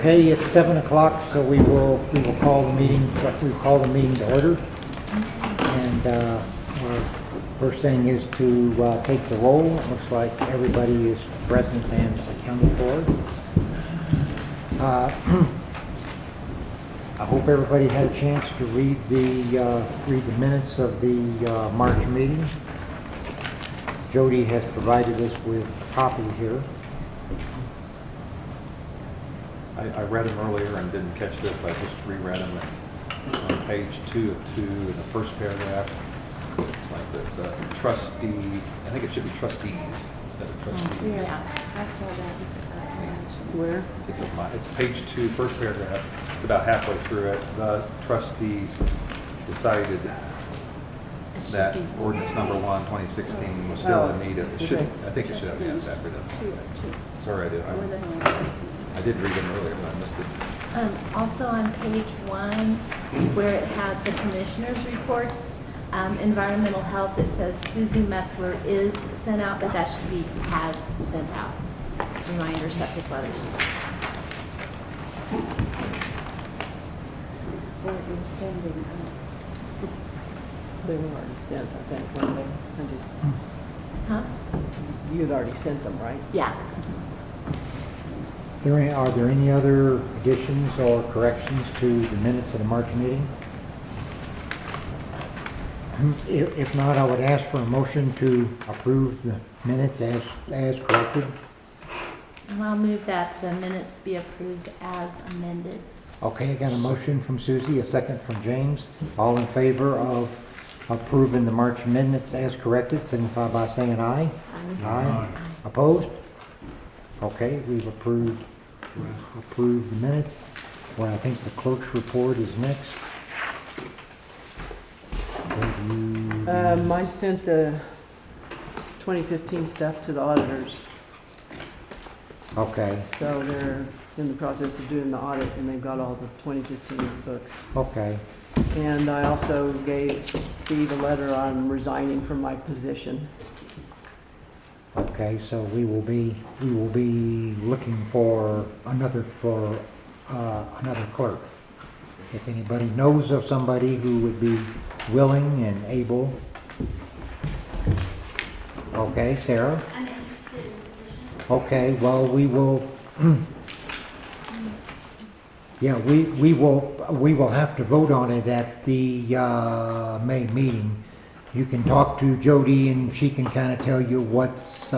Okay, it's 7 o'clock, so we will call the meeting, to order. And our first thing is to take the roll. It looks like everybody is present and accounted for. I hope everybody had a chance to read the minutes of the March meeting. Jody has provided us with copies here. I read them earlier and didn't catch this, but I just reread them on page 2 of 2 in the first paragraph. It's like the trustee, I think it should be trustees instead of trustees. Yeah, I saw that. Where? It's page 2, first paragraph. It's about halfway through it. The trustees decided that ordinance number 1, 2016 was still in need of, it should, I think it should have an S after that. Sorry, I did read them earlier, but I missed it. Also on page 1, where it has the commissioners' reports, environmental health, it says Susie Metzler is sent out, but that should be has sent out. Reminder, subject letters. They were already sent, I think, weren't they? Huh? You had already sent them, right? Yeah. Are there any other additions or corrections to the minutes of the March meeting? If not, I would ask for a motion to approve the minutes as corrected. And I'll move that the minutes be approved as amended. Okay, I got a motion from Susie, a second from James. All in favor of approving the March minutes as corrected, signify by saying aye. Aye. Opposed? Okay, we've approved the minutes. Well, I think the clerk's report is next. I sent the 2015 stuff to the auditors, Okay, so they're in the process of doing the audit, and they've got all the 2015 books. okay. And I also gave Steve a letter on resigning from my position. Okay, so we will be looking for another clerk. If anybody knows of somebody who would be willing and able. Okay, Sarah? I'm interested in the position. Okay, well, we will, yeah, we will have to vote on it at the May meeting. You can talk to Jody and she can kind of tell you what's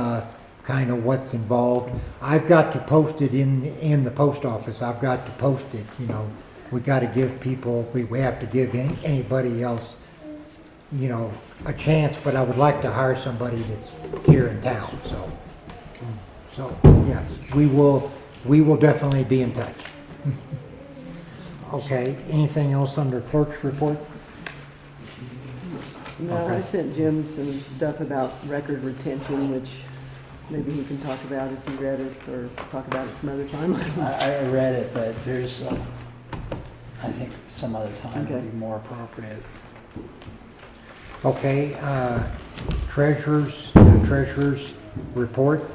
involved. I've got to post it in the post office. I've got to post it, you know. We got to give people, we have to give anybody else, you know, a chance, but I would like to hire somebody that's here in town, so yes, we will definitely be in touch. Okay, anything else under clerk's report? No, Okay. I sent Jim some stuff about record retention, which maybe he can talk about if you read it, or talk about it some other time. I read it, but there's, I think some other time would Okay. be more appropriate. Okay, treasurer's report.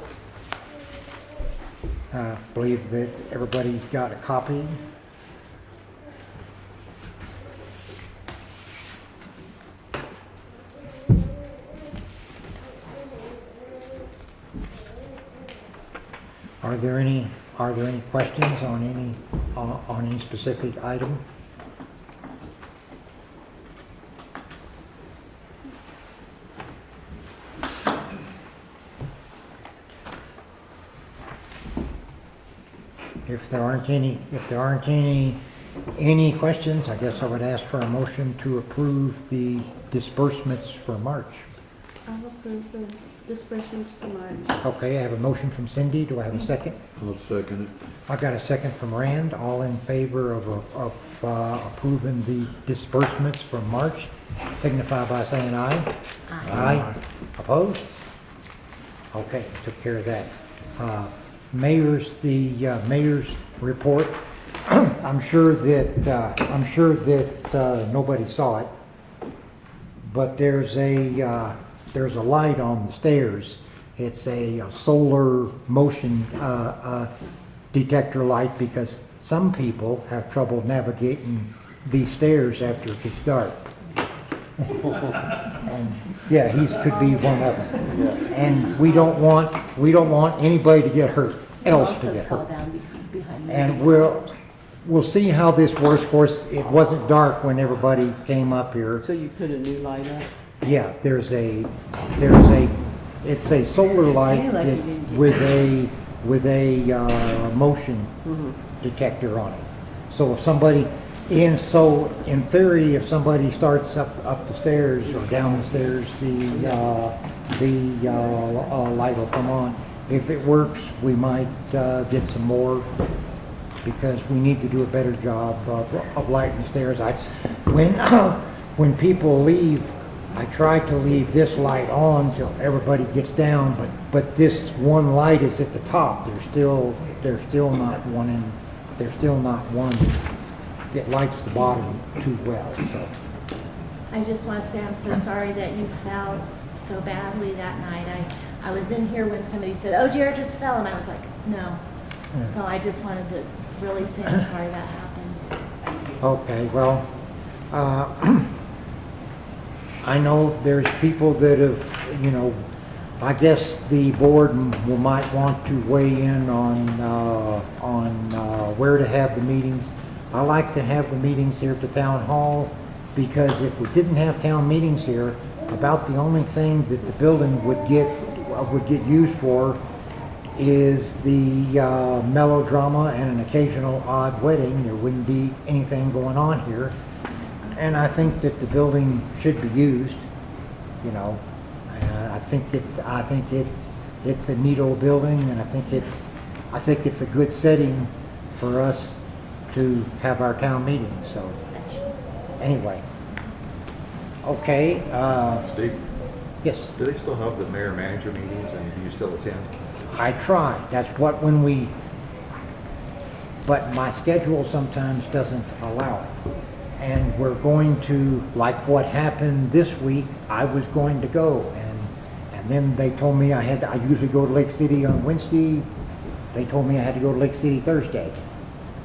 Believe that everybody's got a copy. Are there any questions on any specific item? If there aren't any questions, I guess I would ask for a motion to approve the disbursements for March. I'll approve the disbursements for March. Okay, I have a motion from Cindy. Do I have a second? I'll second it. I've got a second from Rand. All in favor of approving the disbursements for March, signify by saying aye. Aye. Opposed? Okay, took care of that. Mayor's report. I'm sure that nobody saw it, but there's a light on the stairs. It's a solar motion detector light because some people have trouble navigating these stairs after it gets dark. And, yeah, he could be one of them. And we don't want anybody to get hurt, else to Also get fall hurt. down behind me. And we'll see how this works. Of course, it wasn't dark when everybody came up here. So you put a new light up? Yeah, it's a solar light Very lucky that, you didn't get with a motion detector on it. So if somebody, in theory, if somebody starts up the stairs or down the stairs, the light will come on. If it works, we might get some more, because we need to do a better job of lighting the stairs. When people leave, I try to leave this light on till everybody gets down, but this one light is at the top. There's still not one that lights the bottom too well. So I just want to say I'm so sorry that you fell so badly that night. I was in here when somebody said, "Oh, Jared just fell," and I was like, "No." Yeah. So I just wanted to really say I'm sorry that happened. okay, well, I know there's people that have, I guess the board might want to weigh in on where to have the meetings. I like to have the meetings here at the town hall, because if we didn't have town meetings here, about the only thing that the building would get used for is the melodrama and an occasional odd wedding. There wouldn't be anything going on here. And I think that the building should be used, I think it's a neat old building, and I think it's a good setting for us to have our town meetings. So anyway, okay, Steve, yes, do they still have the mayor-manager meetings, and do you still attend? I try. That's but my schedule sometimes doesn't allow it. And we're going to, like what happened this week, I was going to go, and then they told me I usually go to Lake City on Wednesday. They told me I had to go to Lake City Thursday.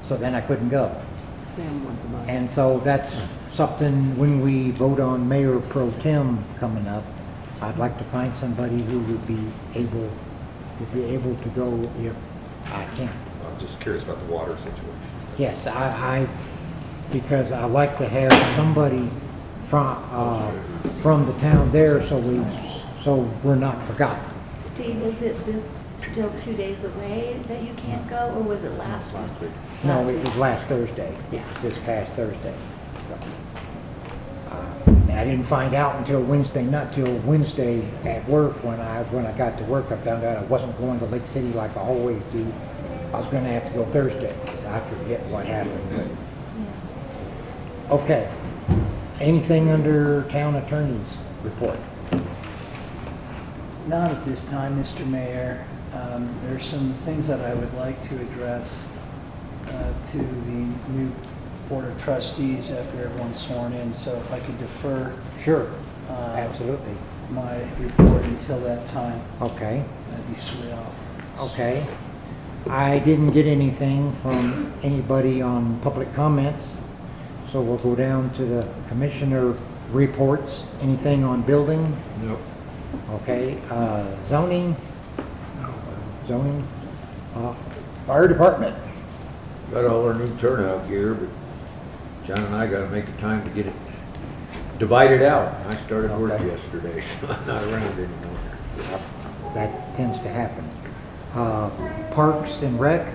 So then I couldn't go. Down once a month. And so that's something, when we vote on Mayor Pro Tem coming up, I'd like to find somebody who would be able to go if I can. I'm just curious about the water situation. Yes, because I like to have somebody from the town there, so we're not forgotten. Steve, is it still 2 days away that you can't go, or was it last week? No, it was last Thursday, Yeah. this past Thursday. So, I didn't find out until Wednesday, not till Wednesday at work. When I got to work, I found out I wasn't going to Lake City like I always do. I was going to have to go Thursday, because I forget what happened. But, okay. Anything under town attorney's report? Not at this time, Mr. Mayor. There's some things that I would like to address to the new Board of Trustees after everyone's sworn in. So if I could defer Sure, absolutely. my report until that time, Okay, that'd be swell. okay. I didn't get anything from anybody on public comments, so we'll go down to the commissioner reports. Anything on building? Nope. Okay, zoning? Zoning? Fire department? Got all our new turnout gear, but John and I gotta make a time to get it divided out. I started work Okay. yesterday, so I'm not around anymore. That tends to happen. Parks and rec?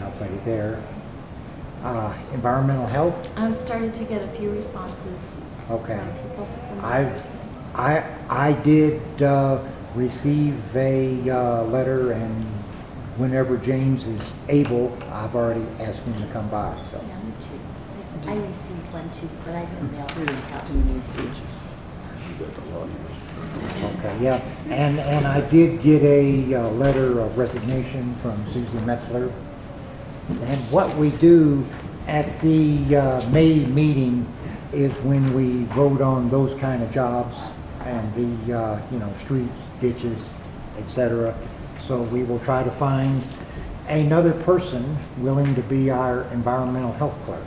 Nobody there. Environmental health? I've started to get a few responses. Okay. from people from I did receive a letter, and whenever James is able, I've already asked him to come by, so. Yeah, me too. I received one too, but I didn't mail it out. Do you need to? Okay, yeah, and I did get a letter of resignation from Susie Metzler. And what we do at the May meeting is when we vote on those kind of jobs and the, streets, ditches, etc. So we will try to find another person willing to be our environmental health clerk.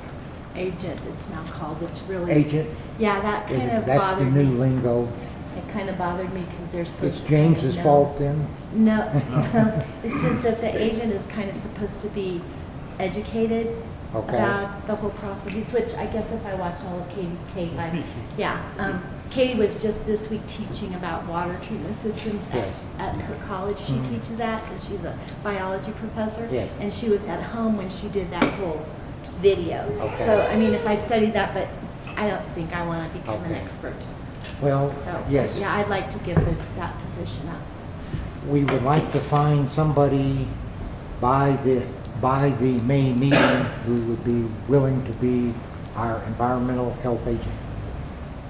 Agent, it's now called, it's really. Agent, Yeah, that kind of that's the bothered new me. lingo. It kind of bothered me because they're supposed to. It's James's know. fault then? No, it's just that the agent is kind of supposed to be educated Okay. about the whole process, which I guess if I watched all of Katie's tape, Katie was just this week teaching about water treatment systems Yes. at her college she Mhm. teaches at, because she's a biology professor. Yes. And she was at home when she did that whole video. Okay. So, I mean, if I studied that, but I don't think I want to become an Okay. expert. Well, So, yes, yeah, I'd like to give that position up. we would like to find somebody by the May meeting who would be willing to be our environmental health agent.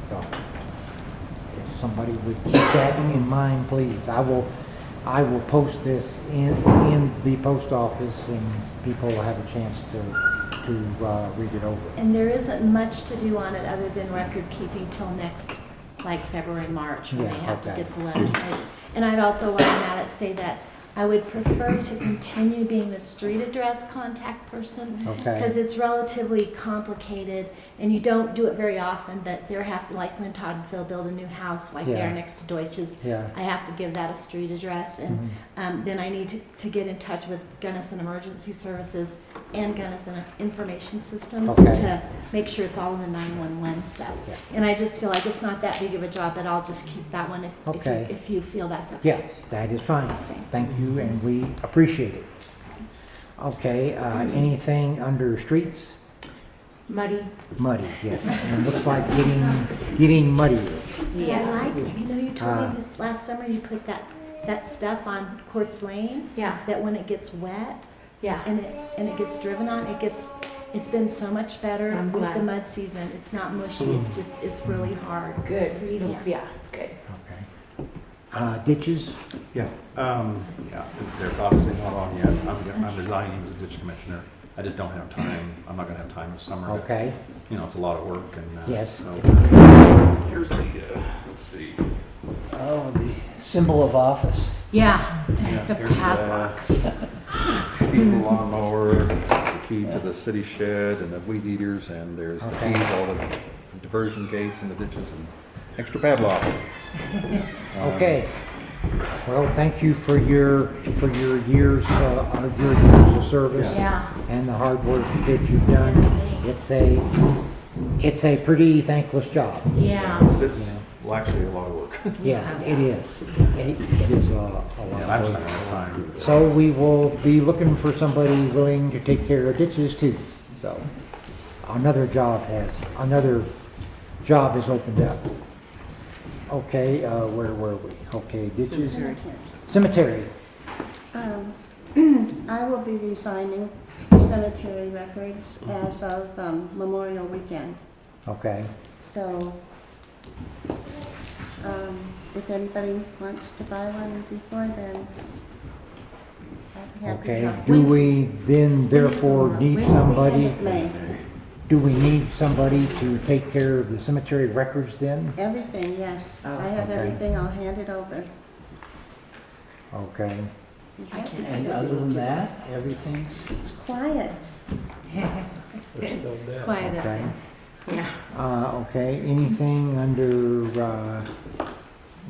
So, if somebody would keep that in mind, please. I will post this in the post office, and people will have a chance to read it over. And there isn't much to do on it other than record keeping till next, like February, March, when Yeah, they have to okay. get the letters right. And I'd also, while I'm at it, say that I would prefer to continue being the street address contact person. Okay. Because it's relatively complicated, and you don't do it very often, but there have, like when Todd and Phil build a new house, like Yeah. there next to Deutsch's, Yeah. I have to give that a street address, and then I need to get in touch with Gunnison Emergency Services and Gunnison Information Systems Okay. to make sure it's all in the 911 stuff. Yeah. And I just feel like it's not that big of a job, but I'll just keep that one Okay. if you feel that's okay. Yeah, that is fine. Thank you, and we appreciate it. Okay, anything under streets? Muddy. Muddy, yes, and looks like getting muddier. Yeah, I like, you know, you told Uh, me this last summer you put that stuff on Quartz Lane, Yeah, that when it gets wet yeah. and it gets driven on, it's been so much better I'm with glad. the mud season. It's not mushy, it's really hard. Good. Yeah. Yeah, it's good. Okay. Ditches? Yeah, they're obviously not on yet. I'm resigning as a ditch commissioner. I just don't have time. I'm not gonna have time this summer. to- Okay, You know, it's a lot of work and. yes. so- Here's the, let's see. Oh, the symbol of office. Yeah, Yeah, the here's padlock. Sheet lawnmower, the key to the city shed and the weed eaters, and there's the Okay. keys, all the diversion gates and the ditches and extra padlock. Okay. Well, thank you for your years of service. Yeah. And the hard work that you've done. It's a pretty thankless job. Yeah. It's well, actually a lot of work. Yeah, it is. It is a lot And I'm of just not work. gonna have time. So we will be looking for somebody willing to take care of ditches too. So another job has opened up. Okay, where were we? Okay, ditches. Cemetery. I will be resigning cemetery records as of Memorial Weekend. Okay. So, if anybody wants to buy one before then, I'd be happy to Okay. help. Do we then therefore need somebody? May. Do we need somebody to take care of the cemetery records then? Everything, yes. I have okay. everything, I'll hand it over. Okay. And other than that, everything's It's quiet. Quiet up Okay. there. Yeah. Okay, anything under,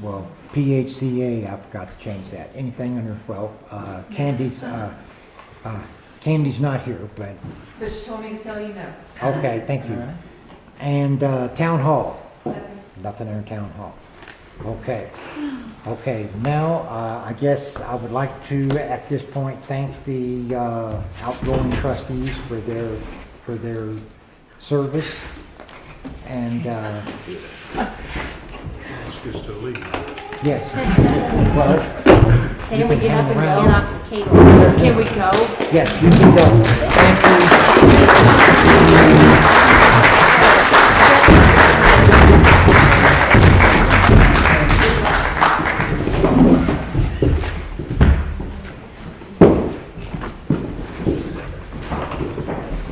well, PHCA, I forgot to change that. Anything under, well, Candy's not here, but, Just told me to tell you no. okay, thank you. all right. And Town Hall? Nothing under Town Hall. Okay. Okay, now, I guess I would like to, at this point, thank the outgoing trustees for their service. And, yes. Well, Can you we can get up hang and around. get off the table? Can we go? Yes, you can go. Thank you.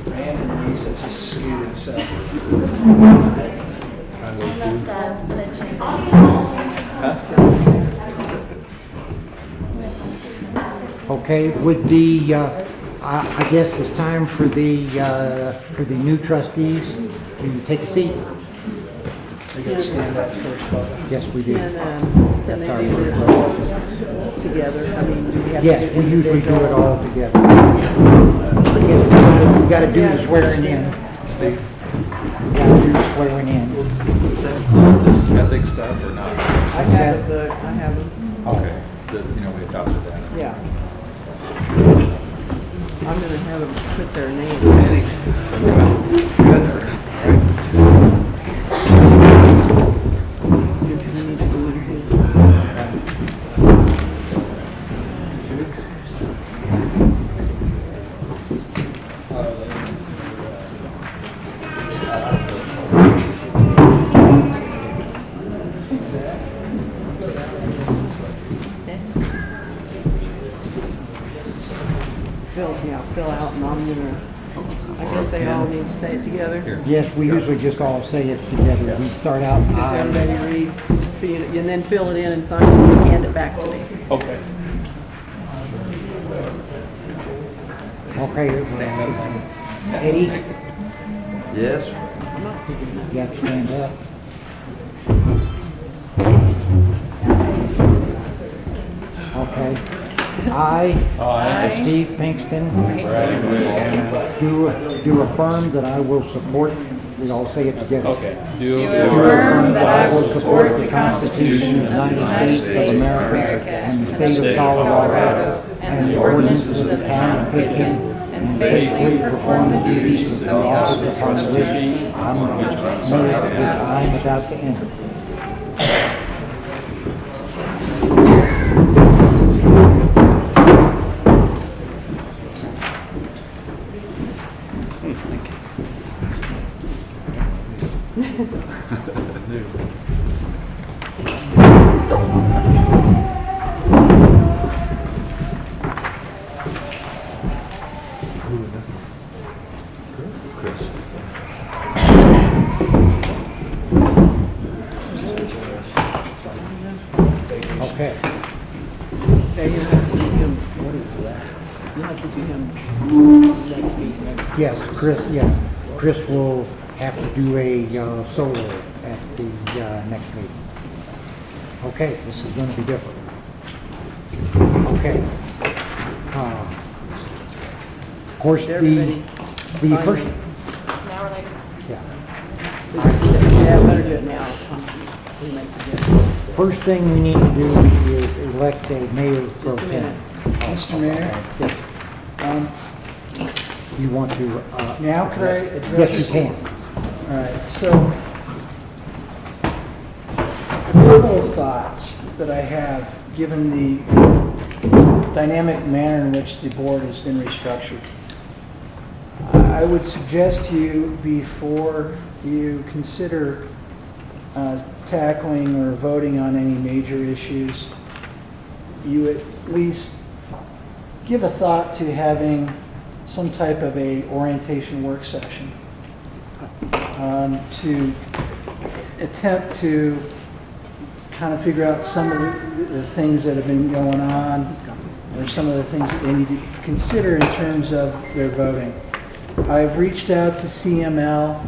Brandon and Lisa just scooted himself. I left the change. Okay. Okay, with the, I guess it's time for the new trustees to take a seat. We gotta stand up first, Bubba. Yes, we do. Can That's they our do first this vote. all together? I mean, do we have to Yes, do we usually do it individual? all together. I guess we gotta do the swearing in. Steve, We gotta do the swearing in. this ethics stuff or not? I have a book, I have a, Okay, we adopted that. yeah. I'm gonna have them put their names. You need to do it too. Fill out, and I'm gonna, I guess they all need to say it together. Here. Yes, we usually just all say it together. We start out. Just I. everybody read, speed it, and then fill it in and sign it, and hand it back to me. Okay, Eddie, Yes? you have to stand up. Okay. I, Steve Pinkston, do affirm that I will support, we all say it together. Okay. Do affirm that I will support the Constitution of the United States of America and the state of Colorado and the ordinances of the town of Pitkin, and faithfully perform the duties of the office upon which I am about to enter. Okay. Okay, you'll have to do him. What is that? You'll have to do him next meeting. Yes, Chris will have to do a solo at the next meeting. Okay, this is going to be different. Okay. Of course, Is everybody the sign first, it? yeah. Yeah, better do it now. We make the difference. First thing we need to do is elect a mayor pro Just a tem. minute. Mr. Mayor, Yes. You want to? now could I address? Yes, you can. All right, so a couple of thoughts that I have, given the dynamic manner in which the board has been restructured. I would suggest to you, before you consider tackling or voting on any major issues, you at least give a thought to having some type of a orientation work session to attempt to kind of figure out some of the things that have been going on, or some of the things that they need to consider in terms of their voting. I've reached out to CML,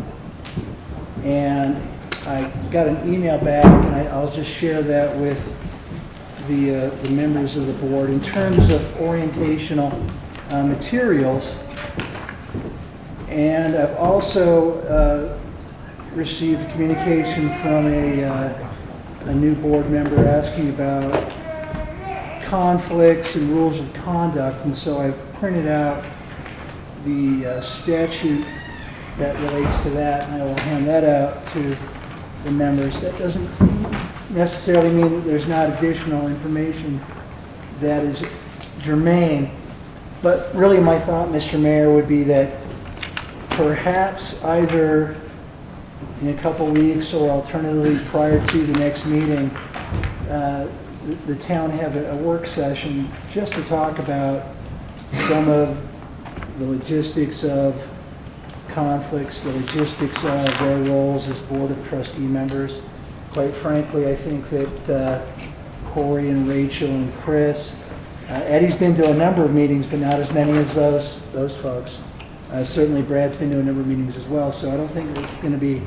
and I got an email back, and I'll just share that with the members of the board in terms of orientational materials. And I've also received communication from a new board member asking about conflicts and rules of conduct, and so I've printed out the statute that relates to that, and I will hand that out to the members. That doesn't necessarily mean that there's not additional information that is germane, but really my thought, Mr. Mayor, would be that perhaps either in a couple weeks or alternatively prior to the next meeting, the town have a work session just to talk about some of the logistics of conflicts, the logistics of their roles as Board of Trustee members. Quite frankly, I think that Corey and Rachel and Chris Eddie's been to a number of meetings, but not as many as those folks. Certainly Brad's been to a number of meetings as well, so I don't think it's going to be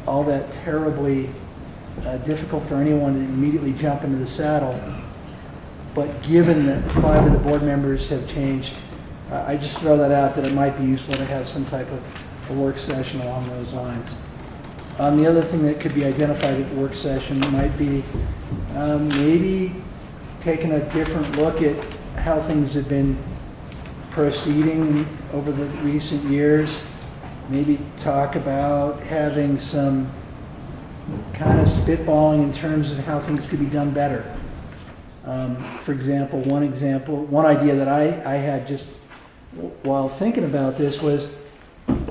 all that terribly difficult for anyone to immediately jump into the saddle. But given that 5 of the board members have changed, I just throw that out that it might be useful to have some type of a work session along those lines. The other thing that could be identified at the work session might be maybe taking a different look at how things have been proceeding over the recent years. Maybe talk about having some kind of spitballing in terms of how things could be done better. For example, one idea that I had just while thinking about this was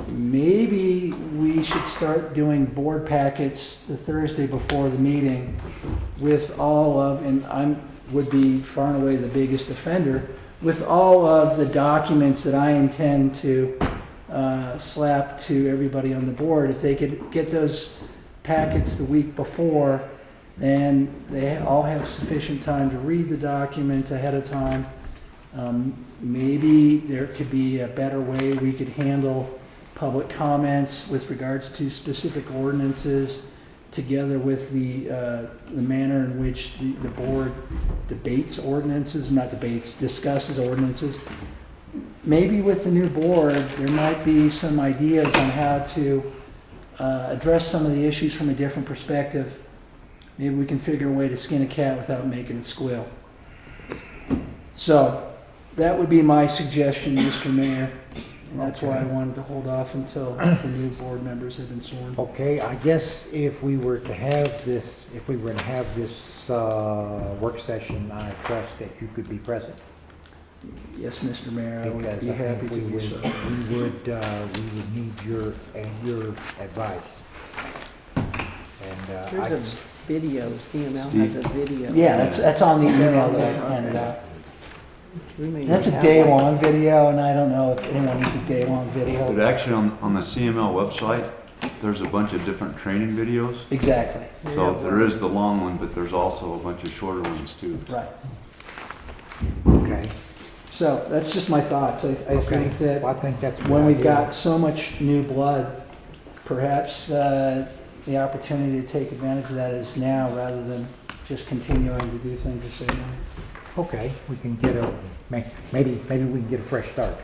maybe we should start doing board packets the Thursday before the meeting with all of, and I would be far and away the biggest offender, with all of the documents that I intend to slap to everybody on the board. If they could get those packets the week before, then they all have sufficient time to read the documents ahead of time. Maybe there could be a better way we could handle public comments with regards to specific ordinances, together with the manner in which the board discusses ordinances. Maybe with the new board, there might be some ideas on how to address some of the issues from a different perspective. Maybe we can figure a way to skin a cat without making it squeal. So that would be my suggestion, Mr. Mayor. And that's why I wanted to hold off until the new board members have been sworn. Okay, I guess if we were to have this, work session, I trust that you could be present. Yes, Mr. Mayor, I would Because be I happy think to we do so. would need your advice. And There's a video, CML has a video. Yeah, that's on the email that I handed out. We may That's a have day-long video, and I don't know if anyone needs a day-long But video. actually, on the CML website, there's a bunch of different training videos. Exactly, So there is the long one, but there's also a bunch of shorter ones too. right. okay, So that's just my thoughts. I think that well, I think that's a good when we've idea. got so much new blood, perhaps the opportunity to take advantage of that is now rather than just continuing to do things the same way. Okay, we can get maybe we can get a fresh start.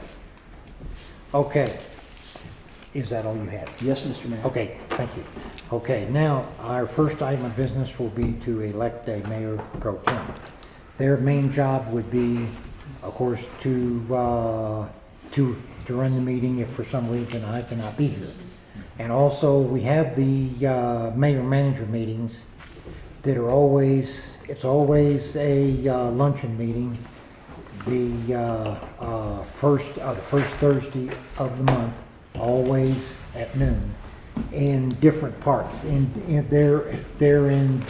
Okay. Is that all you had? Yes, Mr. Mayor. Okay, thank you. Okay, now, our first item of business will be to elect a mayor pro tem. Their main job would be, of course, to run the meeting if for some reason I cannot be here. And also, we have the mayor-manager meetings that are always, it's always a luncheon meeting, the first Thursday of the month, always at noon, in different parts. They're in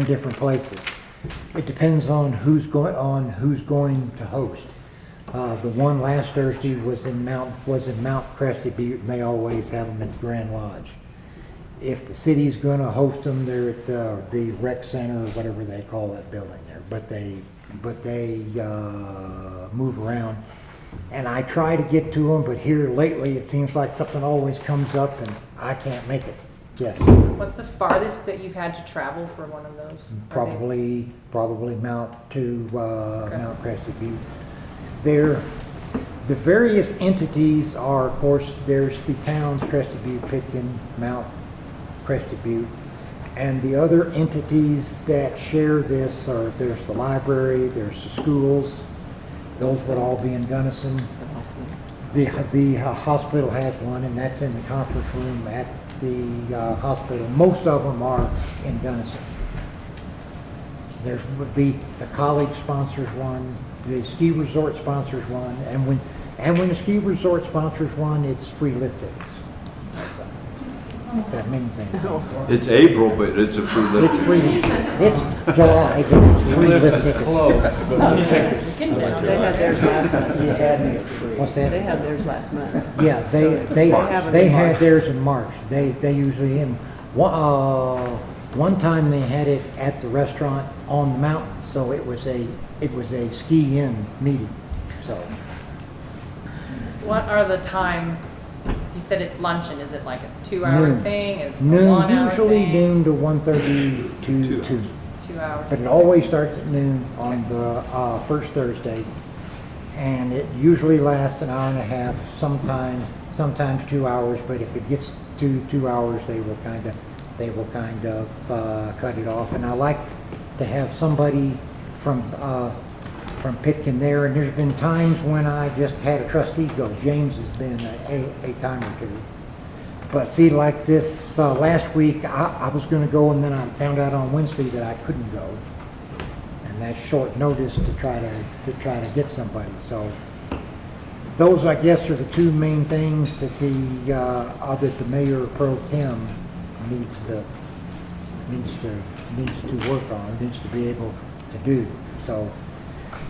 different places. It depends on who's going to host. The one last Thursday was in Mount Crested Butte, and they always have them at the Grand Lodge. If the city's going to host them, they're at the rec center or whatever they call that building there. But they move around, and I try to get to them. But here lately, it seems like something always comes up, and I can't make it. Yes, What's the farthest that you've had to travel for one of those? probably Mount Crested Butte. The various entities are, of course, there's the towns, Crested Butte, Pitkin, Mount Crested Butte, and the other entities that share this are, there's the library, there's the schools, those would all be in Gunnison. The hospital has one, and that's in the conference room at the hospital. Most of them are in Gunnison. There's the college sponsors one, the ski resort sponsors one, and when the ski resort sponsors one, it's free lift tickets. If that means anything. It's April, but it's a free lift. It's free, it's July, but it's free lift tickets. They had theirs last month. You had me at free. What's They that? had theirs last month. Yeah, they have them they in had March. theirs in March. They usually one time they had it at the restaurant on the mountains. So it was a ski-in meeting, so. What are the time, you said it's luncheon, is it like a 2-hour Noon. thing? It's a Noon, 1-hour usually thing? noon to 1:30 to 2. 2 hours. But it always starts at noon on the first Thursday. And it usually lasts an hour and a half, sometimes 2 hours, but if it gets to 2 hours, they will kind of cut it off. And I like to have somebody from Pitkin there, and there's been times when I just had a trustee go. James has been a time or two. But see, like this last week, I was gonna go, and then I found out on Wednesday that I couldn't go. And that's short notice to try to get somebody. So those, I guess, are the two main things that the mayor pro tem needs to work on, needs to be able to do. So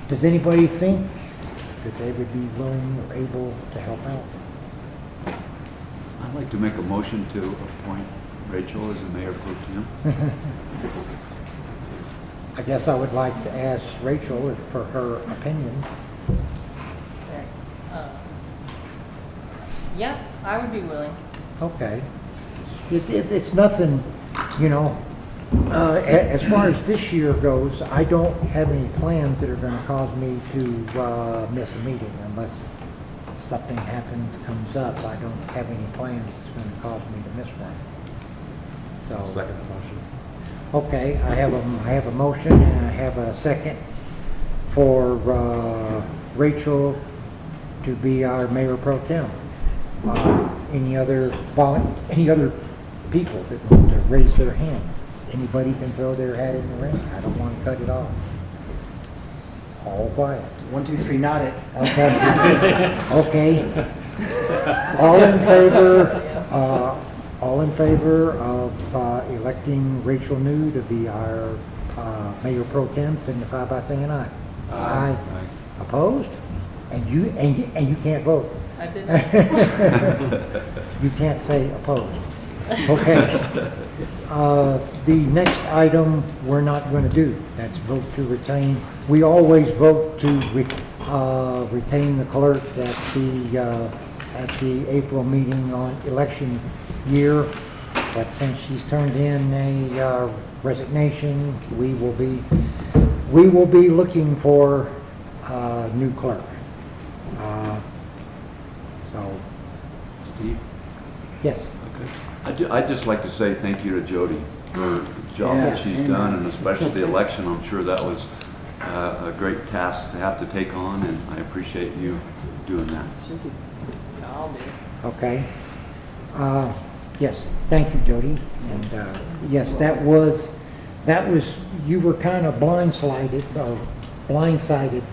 does anybody think that they would be willing or able to help out? I'd like to make a motion to appoint Rachel as the mayor pro tem. I guess I would like to ask Rachel for her opinion. Yeah, I would be willing. Okay. It's nothing, you know, as far as this year goes, I don't have any plans that are gonna cause me to miss a meeting unless something comes up. I don't have any plans that's gonna cause me to miss one. So. Second the motion. Okay, I have a motion and I have a second for Rachel to be our mayor pro tem. Any other people that want to raise their hand? Anybody can throw their hat in the ring. I don't want to cut it off. All quiet. 1, 2, 3, not it. Okay. Okay. All in favor of electing Rachel New to be our mayor pro tem, signify by saying aye. Aye. Opposed? And you can't vote. I did. You can't say opposed. Okay. The next item we're not going to do. That's vote to retain. We always vote to retain the clerk at the April meeting on election year. But since she's turned in a resignation, we will be looking for a new clerk. So, Steve? yes. Okay. I'd just like to say thank you to Jody for the job that Yes, she's amen. done, and especially the election. I'm sure that was a great task to have to take on, and I appreciate you doing that. I'll do. Okay. Yes, thank you, Jody. And yes, that was, you were kind of blindsided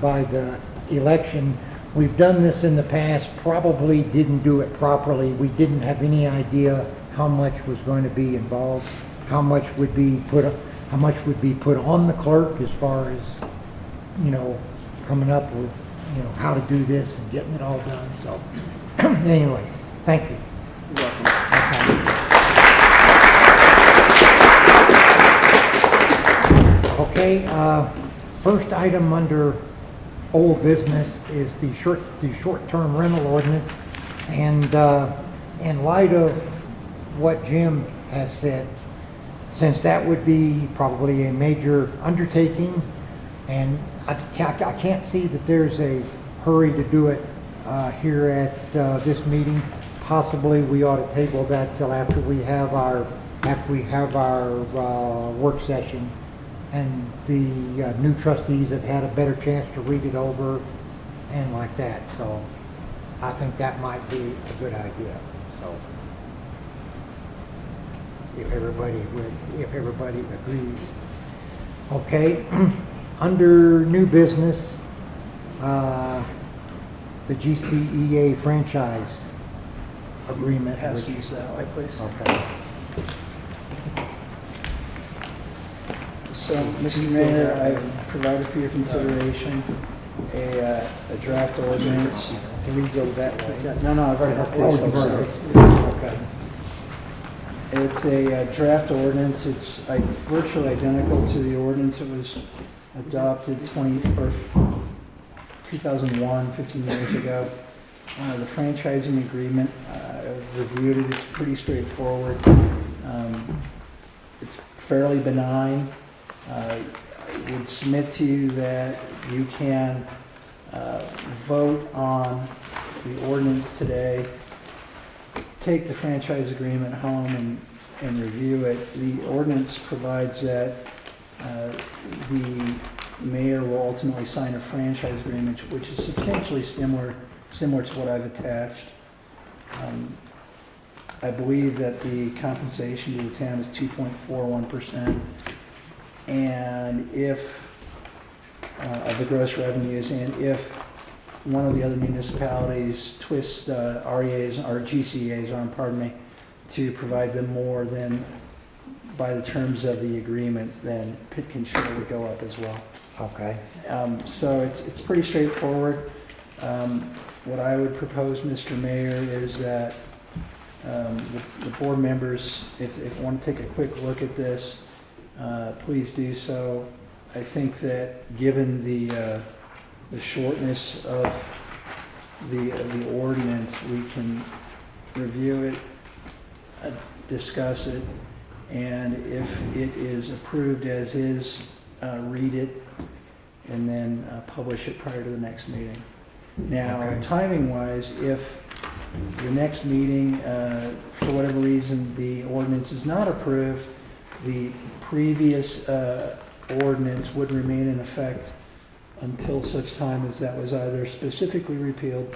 by the election. We've done this in the past, probably didn't do it properly. We didn't have any idea how much was going to be involved, how much would be put on the clerk as far as, you know, coming up with, you know, how to do this and getting it all done. So anyway, thank you. You're welcome. Okay, first item under old business is the short-term rental ordinance. And in light of what Jim has said, since that would be probably a major undertaking, and I can't see that there's a hurry to do it here at this meeting. Possibly we ought to table that till after we have our work session and the new trustees have had a better chance to read it over and like that. So I think that might be a good idea. So if everybody agrees. Okay, under new business, the GCEA franchise agreement. Pass which- these that way, please. Okay. So, Mr. Mayor, I've provided for your consideration a draft ordinance. Three go that way. No, I've already got Oh, this. you've one, already- sorry. okay. It's a draft ordinance. It's virtually identical to the ordinance that was adopted 2001, 15 years ago. The franchising agreement, I've reviewed it, it's pretty straightforward. It's fairly benign. I would submit to you that you can vote on the ordinance today, take the franchise agreement home and review it. The ordinance provides that the mayor will ultimately sign a franchise agreement, which is substantially similar to what I've attached. I believe that the compensation to the town is 2.41%. And if, of the gross revenues, and if one of the other municipalities twists REA's or GCA's arm, pardon me, to provide them more than by the terms of the agreement, then Pitkin share would go up as well. Okay. So it's pretty straightforward. What I would propose, Mr. Mayor, is that the board members, if want to take a quick look at this, please do so. I think that given the shortness of the ordinance, we can review it, discuss it, and if it is approved as is, read it, and then publish it prior to the next meeting. Now, Okay. timing-wise, if the next meeting, for whatever reason, the ordinance is not approved, the previous ordinance would remain in effect until such time as that was either specifically repealed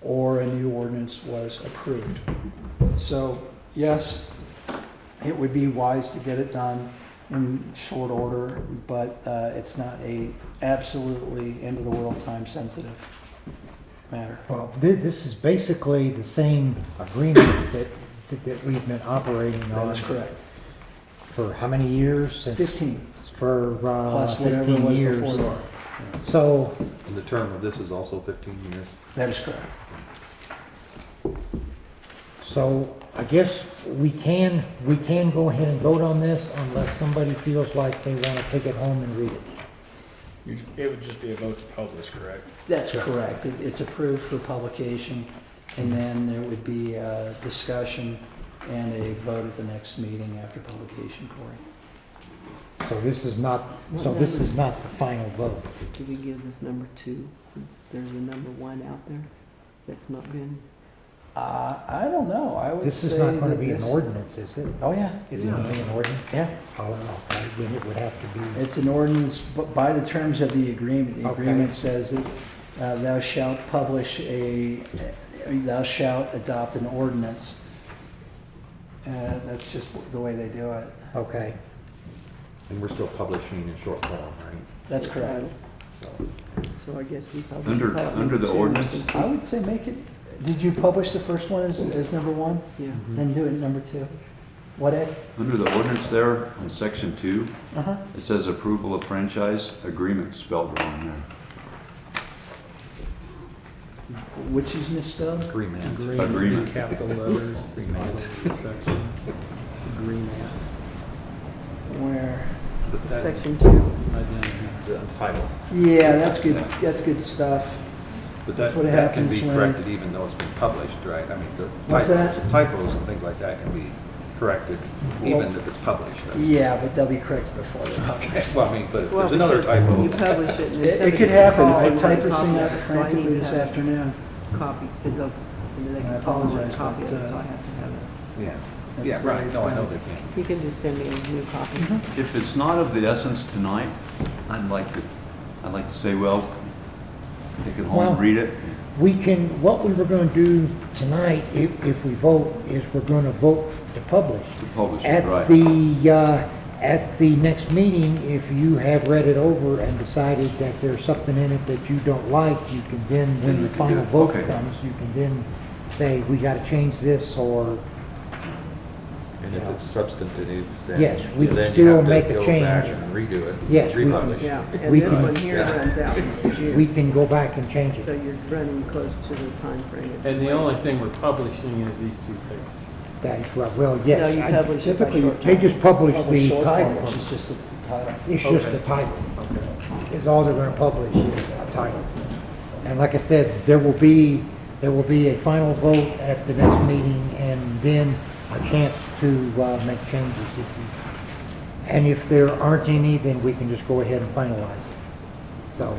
or a new ordinance was approved. So, yes, it would be wise to get it done in short order, but it's not a absolutely end-of-the-world time-sensitive matter. Well, this is basically the same agreement that we've been operating on. That is correct. For how many years? Since- 15, For plus whatever it 15 was years. before that. So, And the term of this is also 15 years. That is correct. so I guess we can go ahead and vote on this unless somebody feels like they want to take it home and read it. It would just be a vote to publish, correct? That's correct. It's approved for publication, and then there would be a discussion and a vote at the next meeting after publication, Corey. So this is not the final vote. Do we give this number 2, since there's a number 1 out there that's not been? I don't know. I would This say is not going to that be an this- ordinance, is it? Oh, yeah. Is it going to be an ordinance? Yeah. Oh, okay, then it would have to be. It's an ordinance, but by the terms of the agreement. The Okay. agreement says that thou shalt adopt an ordinance. That's just the way they do it. Okay. And we're still publishing in short form, right? That's correct. So I guess we probably. Under the ordinance? I would say make it, did you publish the first one as number 1? Yeah. Then do it number 2. What, Ed? Under the ordinance there, in section 2, Uh-huh. it says approval of franchise agreement spelled wrong there. Which is misspelled? Agreement. Agreement. Capital letters, Agreement. section, agreement. Where? Section 2. The title. Yeah, that's good, that's good stuff. But That's that, what that can happens be when- corrected even though it's been published, right? I mean, the What's that? typos and things like that can be corrected even Well, if it's published. right? Yeah, but they'll be corrected before they're published. Well, I mean, but if Well, there's another because typo. You publish it and then It somebody could happen. call I and typed want a this thing copy up of it, so I frantically need to this have afternoon. a Copy, because they'll, and then they I can call and want a apologize, copy of but, it, so I have to have it. Yeah, That's yeah, the way right. it's No, I been. know they can. You can just send me a new copy. If it's not of the essence tonight, I'd like to say, well, take it home Well- and read it. We can, what we were going to do tonight, if we vote, is we're going to vote to publish. To publish it, right. At the next meeting, if you have read it over and decided that there's something in it that you don't like, you can then, when the final vote Okay. comes, you can then say, we got to change this, or, And if it's substantive, then. Yes, we can then you still have to make a go change. back and redo it. Yes, we can- republish. Yeah, and We this can- one here runs out in June. we can go back and change So it. you're running close to the time frame. And the only thing we're publishing is these 2 pages. That is right, well, No, yes. you I- publish it by typically short They time. just publish Publish the short form, title. which is just title. It's just a title. Is all they're gonna publish is a title. And like I said, there will be a final vote at the next meeting and then a chance to make changes if you, and if there aren't any, then we can just go ahead and finalize it. So,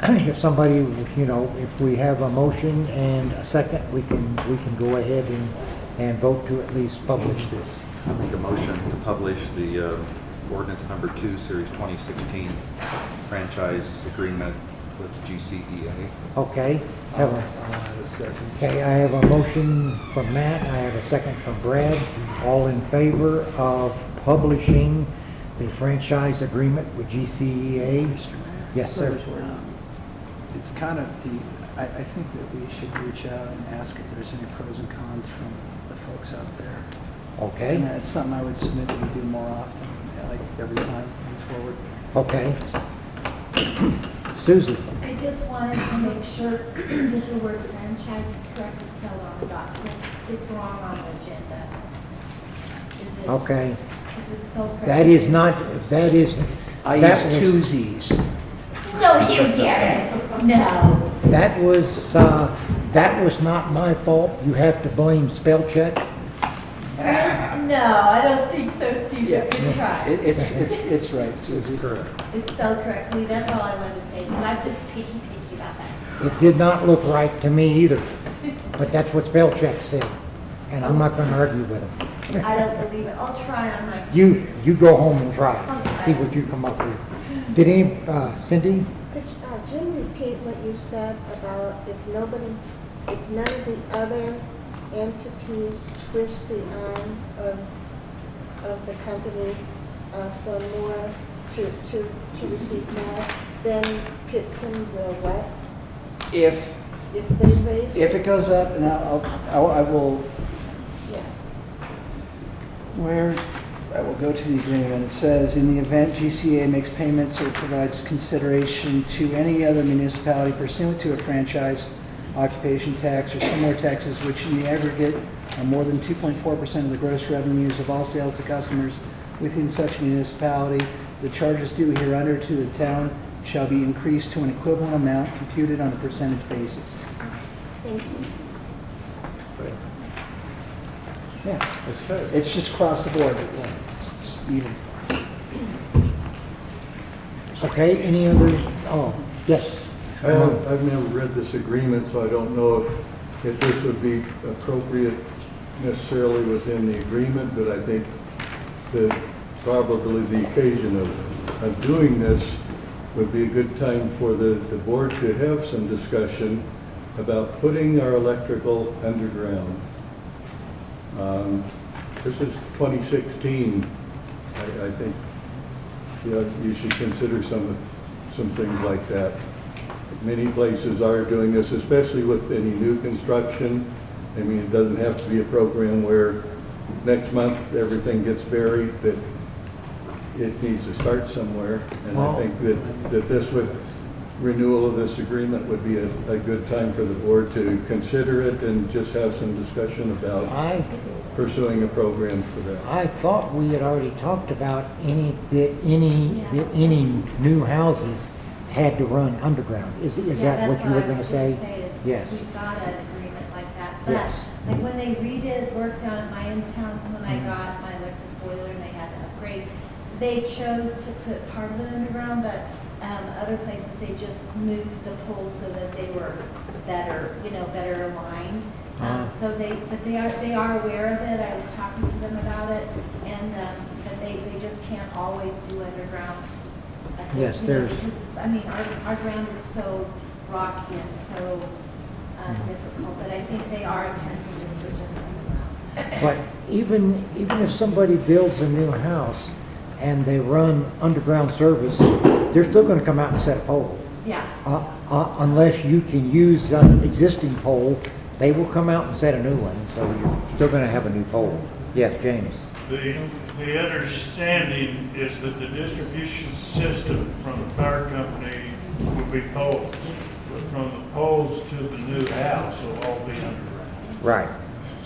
if somebody, if we have a motion and a second, we can go ahead and vote to at least publish this. I make a motion to publish the ordinance number 2, series 2016, franchise agreement with GCEA. Okay? Okay, I have a motion from Matt, I have a second from Brad. All in favor of publishing the franchise agreement with GCEA? Mr. Mayor? Yes, sir. It's kind of I think that we should reach out and ask if there's any pros and cons from the folks out there. And Okay, that's something I would submit that we do more often, like every time it's forward. okay. Susie? I just wanted to make sure that the word franchise is correctly spelled on the document. It's wrong on the agenda. Is it? Okay. Is it spelled correctly? That is not, that is, I that use was- two Z's. No, you didn't. No. that was not my fault. You have to blame spell check. No, I don't think so, Steve. Yeah, Good try. It's right, Susie. Correct. It's spelled correctly. That's all I wanted to say, because I'm just picky about that. It did not look right to me either, but that's what spell check said, and I'm not gonna argue with them. I don't believe it. I'll try on my. You go home and try and see what you come up with. Did any, Cindy? Could Jim repeat what you said about if none of the other entities twist the arm of the company for more, to receive more, then Pitkin will what? If If this raise? if it goes up, and I will, Yeah. where, I will go to the agreement. It says, in the event GCA makes payments or provides consideration to any other municipality pursuant to a franchise, occupation tax, or similar taxes which in the aggregate are more than 2.4% of the gross revenues of all sales to customers within such municipality, the charges due hereunder to the town shall be increased to an equivalent amount computed on a percentage basis. Thank you. Yeah, That's fair. it's just across the board. It's even. Okay, any other, oh, yes. I've never read this agreement, so I don't know if this would be appropriate necessarily within the agreement, but I think that probably the occasion of doing this would be a good time for the board to have some discussion about putting our electrical underground. This is 2016. I think you should consider some things like that. Many places are doing this, especially with any new construction. I mean, it doesn't have to be a program where next month everything gets buried, but it needs to start somewhere. And I think that renewal of this agreement would be a good time for the board to consider it and just have some discussion about pursuing a program for that. I thought we had already talked about any new houses had to run underground. Is that what you were gonna say? Yes. We've got an agreement like that, Yes. but like when they redid work down at my in-town, when I got my electric boiler and they had to upgrade, they chose to put part of it underground, but other places they just moved the poles so that they were better aligned. So they are aware of it. I was talking to them about it, and but they just can't always do underground. Yes, Because our ground is so rocky and so difficult, but I think they are attempting to switch us to underground. But even if somebody builds a new house and they run underground service, they're still gonna come out and set a pole. Yeah. Unless you can use an existing pole, they will come out and set a new one, so you're still gonna have a new pole. Yes, James? The understanding is that the distribution system from the power company will be poles, but from the poles to the new house will all be underground. Right.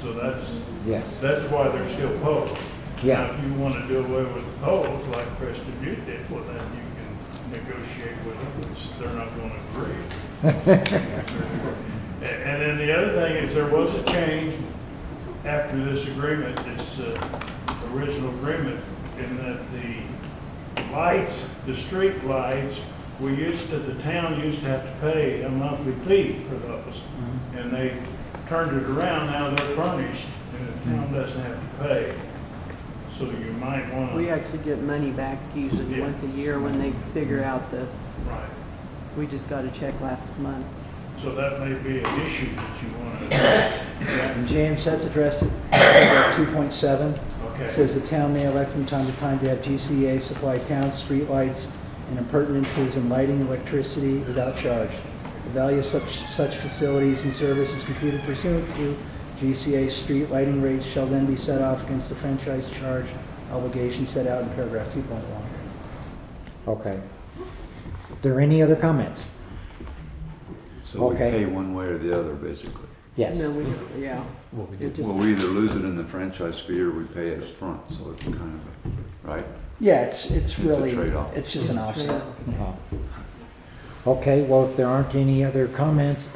So that's Yes. why they're still poles. Yeah. Now, if you want to do away with the polls like Preston Butte did, well, then you can negotiate with them, which they're not going to agree. And then the other thing is there was a change after this agreement, this original agreement, in that the lights, the street lights, the town used to have to pay a monthly fee for those. And they turned it around, now they're furnished, and the town doesn't have to pay. So you might want to. We actually get money back usually Yeah. once a year when they figure out Right. we just got a check last month. So that may be an issue that you want to address. And James, that's addressed at 2.7. Okay. It says the town may elect from time to time to have GCA supply town streetlights and appurtenances and lighting and electricity without charge. The value of such facilities and services computed pursuant to GCA street lighting rates shall then be set off against the franchise charge obligation set out in paragraph 2.1. Okay. Are there any other comments? So we Okay. pay one way or the other, basically. Yes. No, yeah. It just- Well, we either lose it in the franchise fee or we pay it up front, so it's kind of, right? Yeah, it's a really, trade-off. it's just an offset. Okay, well, if there aren't any other comments,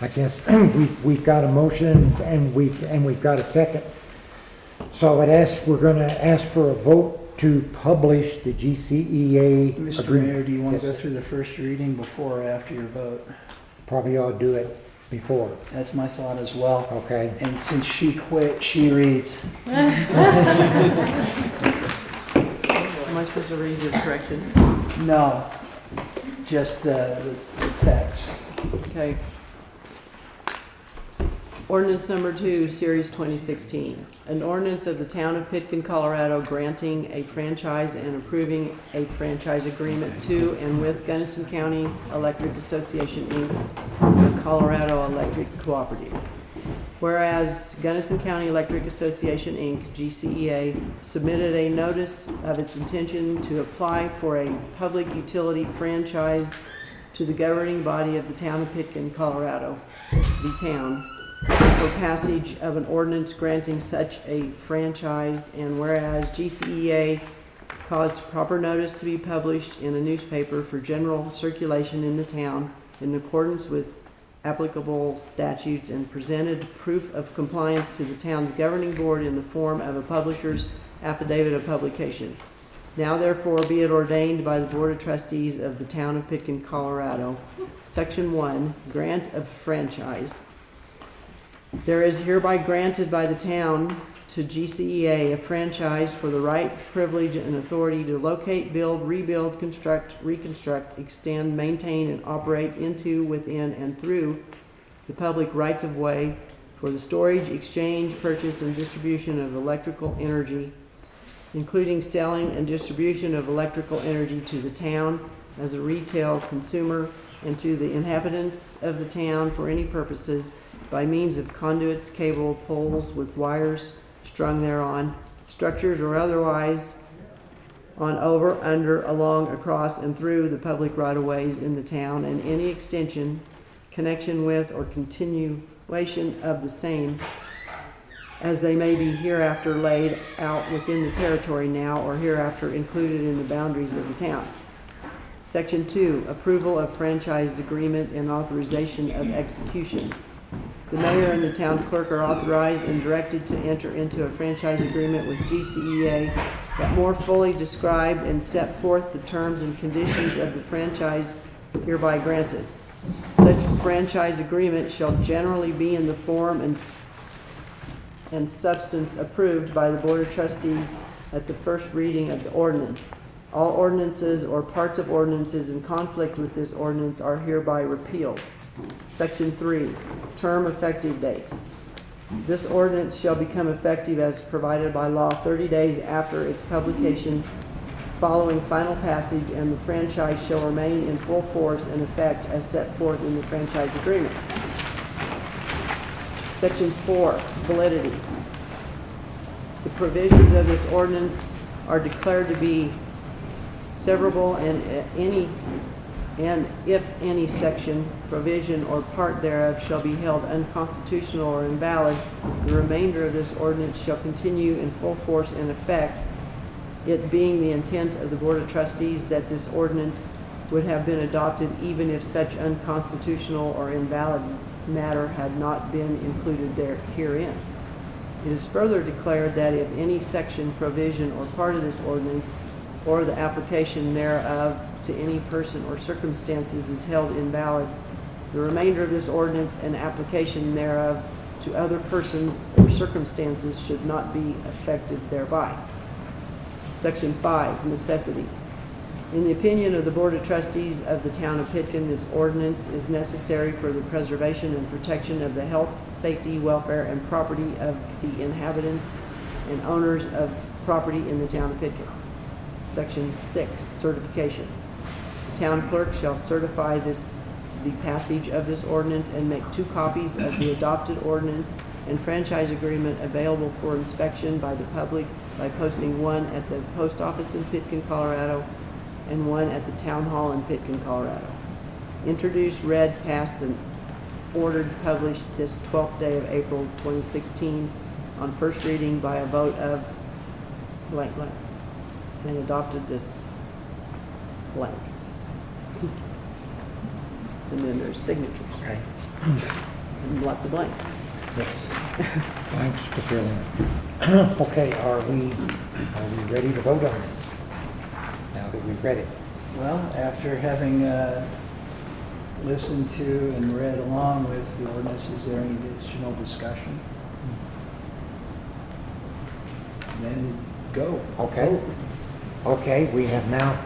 I guess we've got a motion and we've got a second. So we're gonna ask for a vote to publish the GCEA Mr. agreement. Mayor, do you want to go Yes. through the first reading before or after your vote? Probably ought to do it before, That's my thought as well. okay? And since she quit, she reads. Am I supposed to read your corrections? No, just the text. Okay. Ordinance number 2, Series 2016. An ordinance of the Town of Pitkin, Colorado granting a franchise and approving a franchise agreement to and with Gunnison County Electric Association, Inc., the Colorado Electric Cooperative. Whereas Gunnison County Electric Association, Inc., GCEA, submitted a notice of its intention to apply for a public utility franchise to the governing body of the Town of Pitkin, Colorado, the town, for passage of an ordinance granting such a franchise, and whereas GCEA caused proper notice to be published in a newspaper for general circulation in the town in accordance with applicable statutes and presented proof of compliance to the town's governing board in the form of a publisher's affidavit of publication. Now therefore be it ordained by the Board of Trustees of the Town of Pitkin, Colorado, Section 1, Grant of Franchise. There is hereby granted by the town to GCEA a franchise for the right, privilege, and authority to locate, build, rebuild, construct, reconstruct, extend, maintain, and operate into, within, and through the public rights-of-way for the storage, exchange, purchase, and distribution of electrical energy, including selling and distribution of electrical energy to the town as a retail consumer and to the inhabitants of the town for any purposes by means of conduits, cable, poles with wires strung thereon, structures or otherwise on, over, under, along, across, and through the public right-of-ways in the town, and any extension, connection with, or continuation of the same as they may be hereafter laid out within the territory now or hereafter included in the boundaries of the town. Section 2, approval of franchise agreement and authorization of execution. The mayor and the town clerk are authorized and directed to enter into a franchise agreement with GCEA that more fully describe and set forth the terms and conditions of the franchise hereby granted. Such franchise agreement shall generally be in the form and substance approved by the Board of Trustees at the first reading of the ordinance. All ordinances or parts of ordinances in conflict with this ordinance are hereby repealed. Section 3, term effective date. This ordinance shall become effective as provided by law 30 days after its publication following final passage, and the franchise shall remain in full force and effect as set forth in the franchise agreement. Section 4, validity. The provisions of this ordinance are declared to be severable, and any And if any section, provision, or part thereof shall be held unconstitutional or invalid, the remainder of this ordinance shall continue in full force and effect, it being the intent of the Board of Trustees that this ordinance would have been adopted even if such unconstitutional or invalid matter had not been included herein. It is further declared that if any section, provision, or part of this ordinance, or the application thereof to any person or circumstances is held invalid, the remainder of this ordinance and application thereof to other persons or circumstances should not be affected thereby. Section 5, necessity. In the opinion of the Board of Trustees of the Town of Pitkin, this ordinance is necessary for the preservation and protection of the health, safety, welfare, and property of the inhabitants and owners of property in the Town of Pitkin. Section 6, certification. The town clerk shall certify the passage of this ordinance and make 2 copies of the adopted ordinance and franchise agreement available for inspection by the public by posting one at the post office in Pitkin, Colorado, and one at the town hall in Pitkin, Colorado. Introduced, read, passed, and ordered published this 12th day of April 2016 on first reading by a vote of blank blank, and adopted this blank. And then there's signatures. Okay. And lots of blanks. Yes. Blanks to fill in. Okay, are we ready to vote on this? Now that we've read it. Well, after having listened to and read along with the ordinance, is there any additional discussion? Then go. Okay. Okay, we have now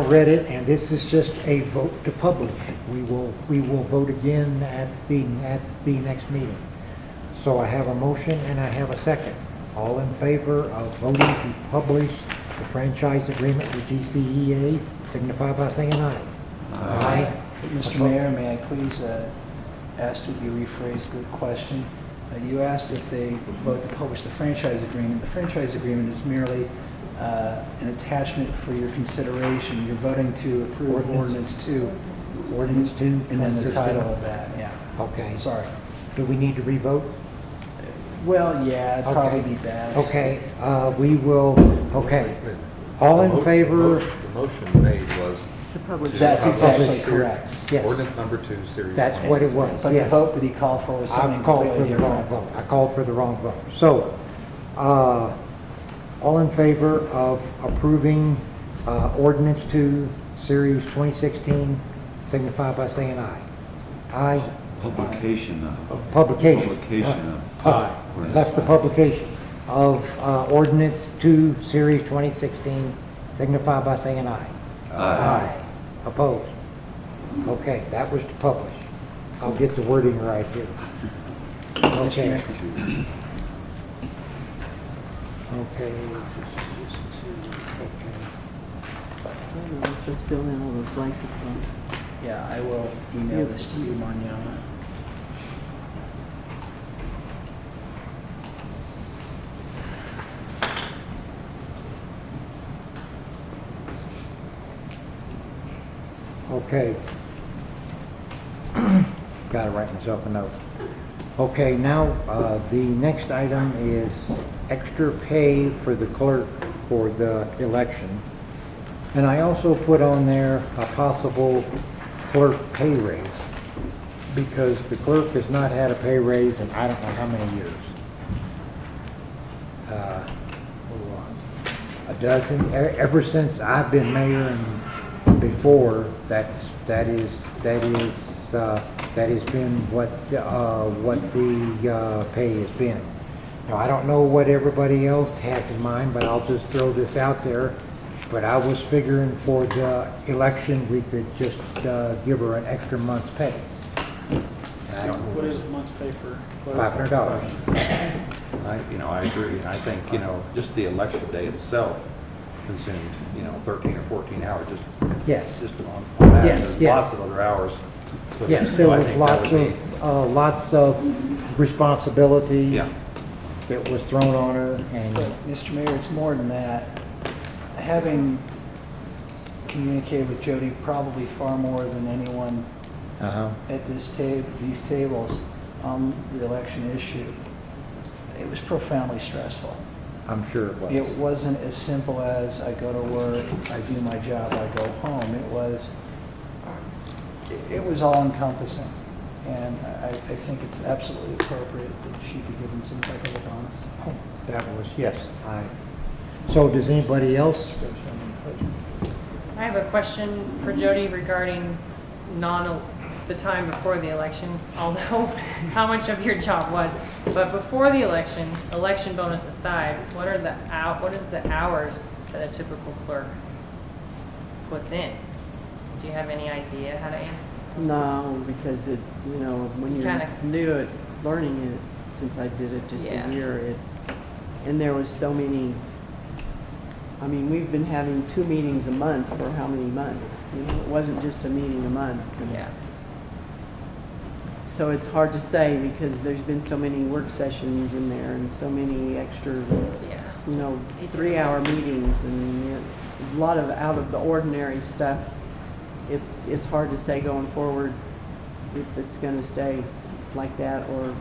read it, and this is just a vote to publish. We will vote again at the next meeting. So I have a motion and I have a second. All in favor of voting to publish the franchise agreement with GCEA, signify by saying aye. Aye. Mr. Mayor, may I please ask that you rephrase the question? You asked if they vote to publish the franchise agreement. The franchise agreement is merely an attachment for your consideration. You're voting to approve Ordinance 2. Ordinance 2. And then the title of that, yeah. Okay. Sorry. Do we need to revote? Well, yeah, it'd probably Okay. be best. Okay, we will, okay. All in favor? The motion made was. To publish. That's to exactly publish correct. Yes. Ordinance number 2, series. That's 1. what it was, But the yes. vote that he called for was I something called for completely the wrong different. vote. I called for the wrong vote. So, all in favor of approving ordinance 2, series 2016, signify by saying aye. Aye. Publication of. Publication. Publication of. That's the publication of ordinance 2, series 2016, signify by saying aye. Aye. Opposed? Okay, that was to publish. I'll get the wording right here. Okay. Okay. I was supposed to fill in all those blanks at the bottom. Yeah, I will email this to you, Manana. Okay. Gotta write myself a note. Okay, now, the next item is extra pay for the clerk for the election. And I also put on there a possible clerk pay raise, because the clerk has not had a pay raise in I don't know how many years. A dozen, ever since I've been mayor and before, that has been what the pay has been. Now, I don't know what everybody else has in mind, but I'll just throw this out there. But I was figuring for the election, we could just give her an extra month's pay. I don't know. What is month's pay for? $500. I agree. I think, just the election day itself consumed, 13 or 14 hours Yes. just on that. Yes, There's yes. lots of other hours. put Yes, in. there So I was think that would be- lots of responsibility Yeah. that was thrown on her, and But, Mr. Mayor, it's more than that. Having communicated with Jody probably far more than anyone Uh-huh. at these tables on the election issue. It was profoundly stressful. I'm sure it was. It wasn't as simple as I go to work, I do my job, I go home. It was all encompassing. And I think it's absolutely appropriate that she be given some type of a bonus. Oh, that was, yes. So does anybody else? I have a question for Jody regarding the time before the election, although how much of your job was. But before the election bonus aside, what is the hours that a typical clerk puts in? Do you have any idea how to answer? No, because when you're Kinda- new at learning it, since I did it just Yeah. a year, and there was so many, I mean, we've been having 2 meetings a month for how many months? It wasn't just a meeting a month. Yeah. So it's hard to say because there's been so many work sessions in there and so many extra, Yeah. 3-hour meetings and a lot of out of the ordinary stuff. It's hard to say going forward if it's going to stay like that or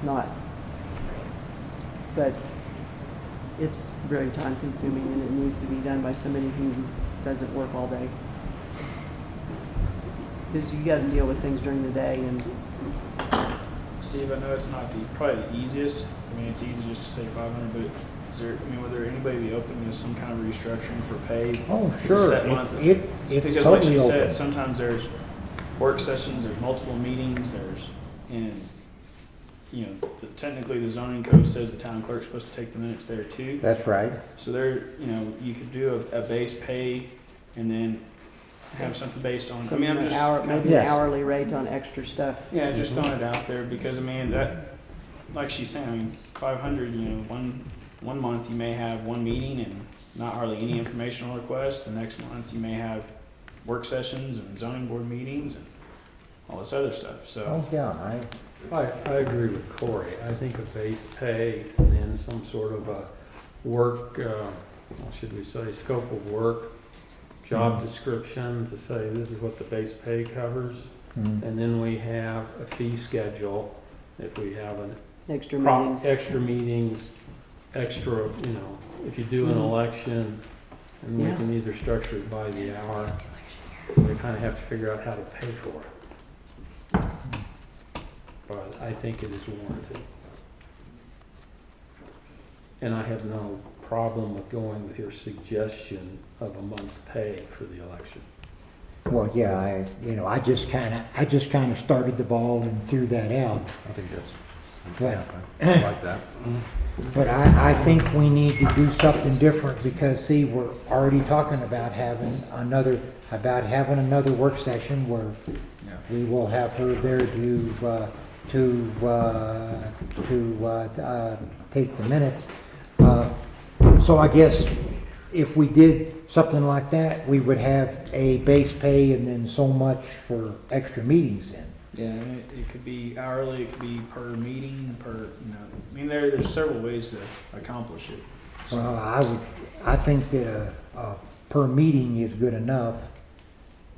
not. But it's very time consuming and it needs to be done by somebody who doesn't work all day. Because you got to deal with things during the day and Steve, I know it's not probably the easiest. I mean, it's easy just to say 500, but would there anybody be open to some kind of restructuring for pay? Oh, It's a sure. set month. It's Because like totally she open. said, sometimes there's work sessions, there's multiple meetings, technically the zoning code says the town clerk's supposed to take the minutes there too. That's right. So you could do a base pay and then have something based on, so I'm maybe just. an Yes. hourly rate on extra stuff. Yeah, just throwing it out there because that, like she's saying, 500. One month you may have one meeting and not hardly any informational requests. The next month you may have work sessions and zoning board meetings and all this other stuff. So Oh, yeah, I agree with Corey. I think a base pay and then some sort of a work, should we say, scope of work, job description to say this is what the base pay covers. Mm. And then we have a fee schedule if we have Extra meetings. extra meetings, extra, if you do an election, and we Yeah. can either structure it by the hour, we kind of have to figure out how to pay for it. But I think it is warranted. And I have no problem with going with your suggestion of a month's pay for the election. Well, yeah, I just kind of started the ball and threw that out. I think that's, But- I like that. But I think we need to do something different because, see, we're already talking about having another work session where we will have her there to take the minutes. So I guess if we did something like that, we would have a base pay and then so much for extra meetings in. yeah, and it could be hourly, it could be per meeting, there's several ways to accomplish it. So- Well, I think that a per meeting is good enough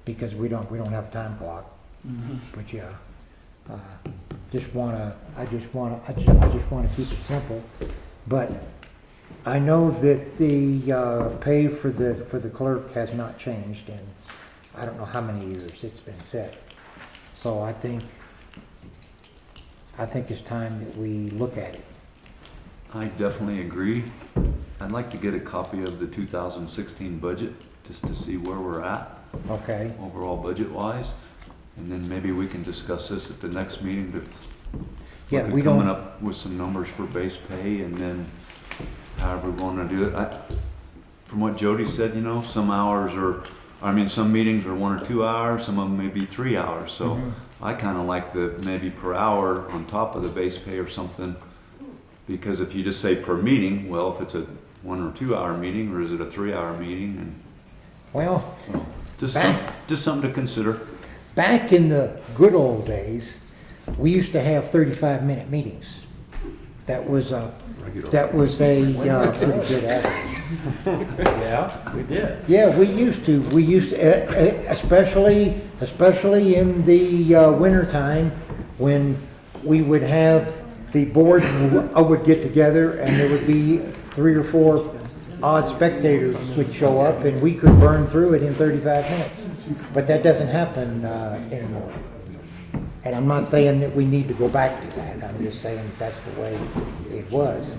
because we don't have a time clock. Mhm. But yeah, I just wanna keep it simple. But I know that the pay for the clerk has not changed in I don't know how many years it's been set. So I think it's time that we look at it. I definitely agree. I'd like to get a copy of the 2016 budget, just to see where we're at, Okay? overall budget-wise. And then maybe we can discuss this at the next meeting, to Yeah, look at we don't. coming up with some numbers for base pay, and then however we want to do it. From what Jody said, some meetings are 1 or 2 hours, some of them may be 3 hours. So Mhm. I kind of like the maybe per hour on top of the base pay or something. Because if you just say per meeting, well, if it's a 1 or 2 hour meeting, or is it a 3 hour meeting? And Well, so Back- just something to consider. back in the good old days, we used to have 35-minute meetings. That was a, Regular. pretty good average. Yeah, we did. Yeah, we used to, especially in the wintertime, when we would have, the board would get together, and there would be 3 or 4 odd spectators would show up, and we could burn through it in 35 minutes. But that doesn't happen anymore. And I'm not saying that we need to go back to that, I'm just saying that's the way it was.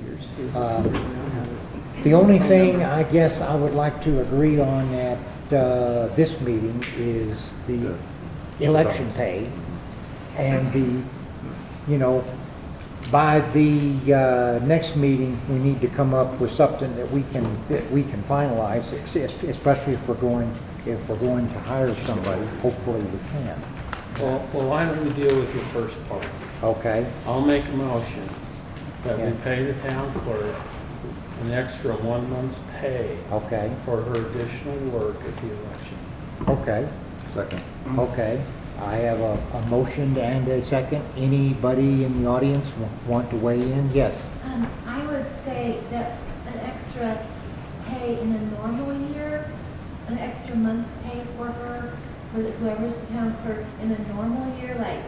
The only thing I guess I would like to agree on at this meeting is the election pay, and the, by the next meeting, we need to come up with something that we can finalize, especially if we're going to hire somebody. Hopefully we can. Well, why don't we deal with your first part? Okay. I'll make a motion that we Yeah. pay the town clerk an extra 1 month's pay Okay. for her additional work at the election. Okay. Second. Okay. I have a motion and a second. Anybody in the audience want to weigh in? Yes. I would say that an extra pay in a normal year, an extra month's pay for her, for whoever's the town clerk in a normal year, like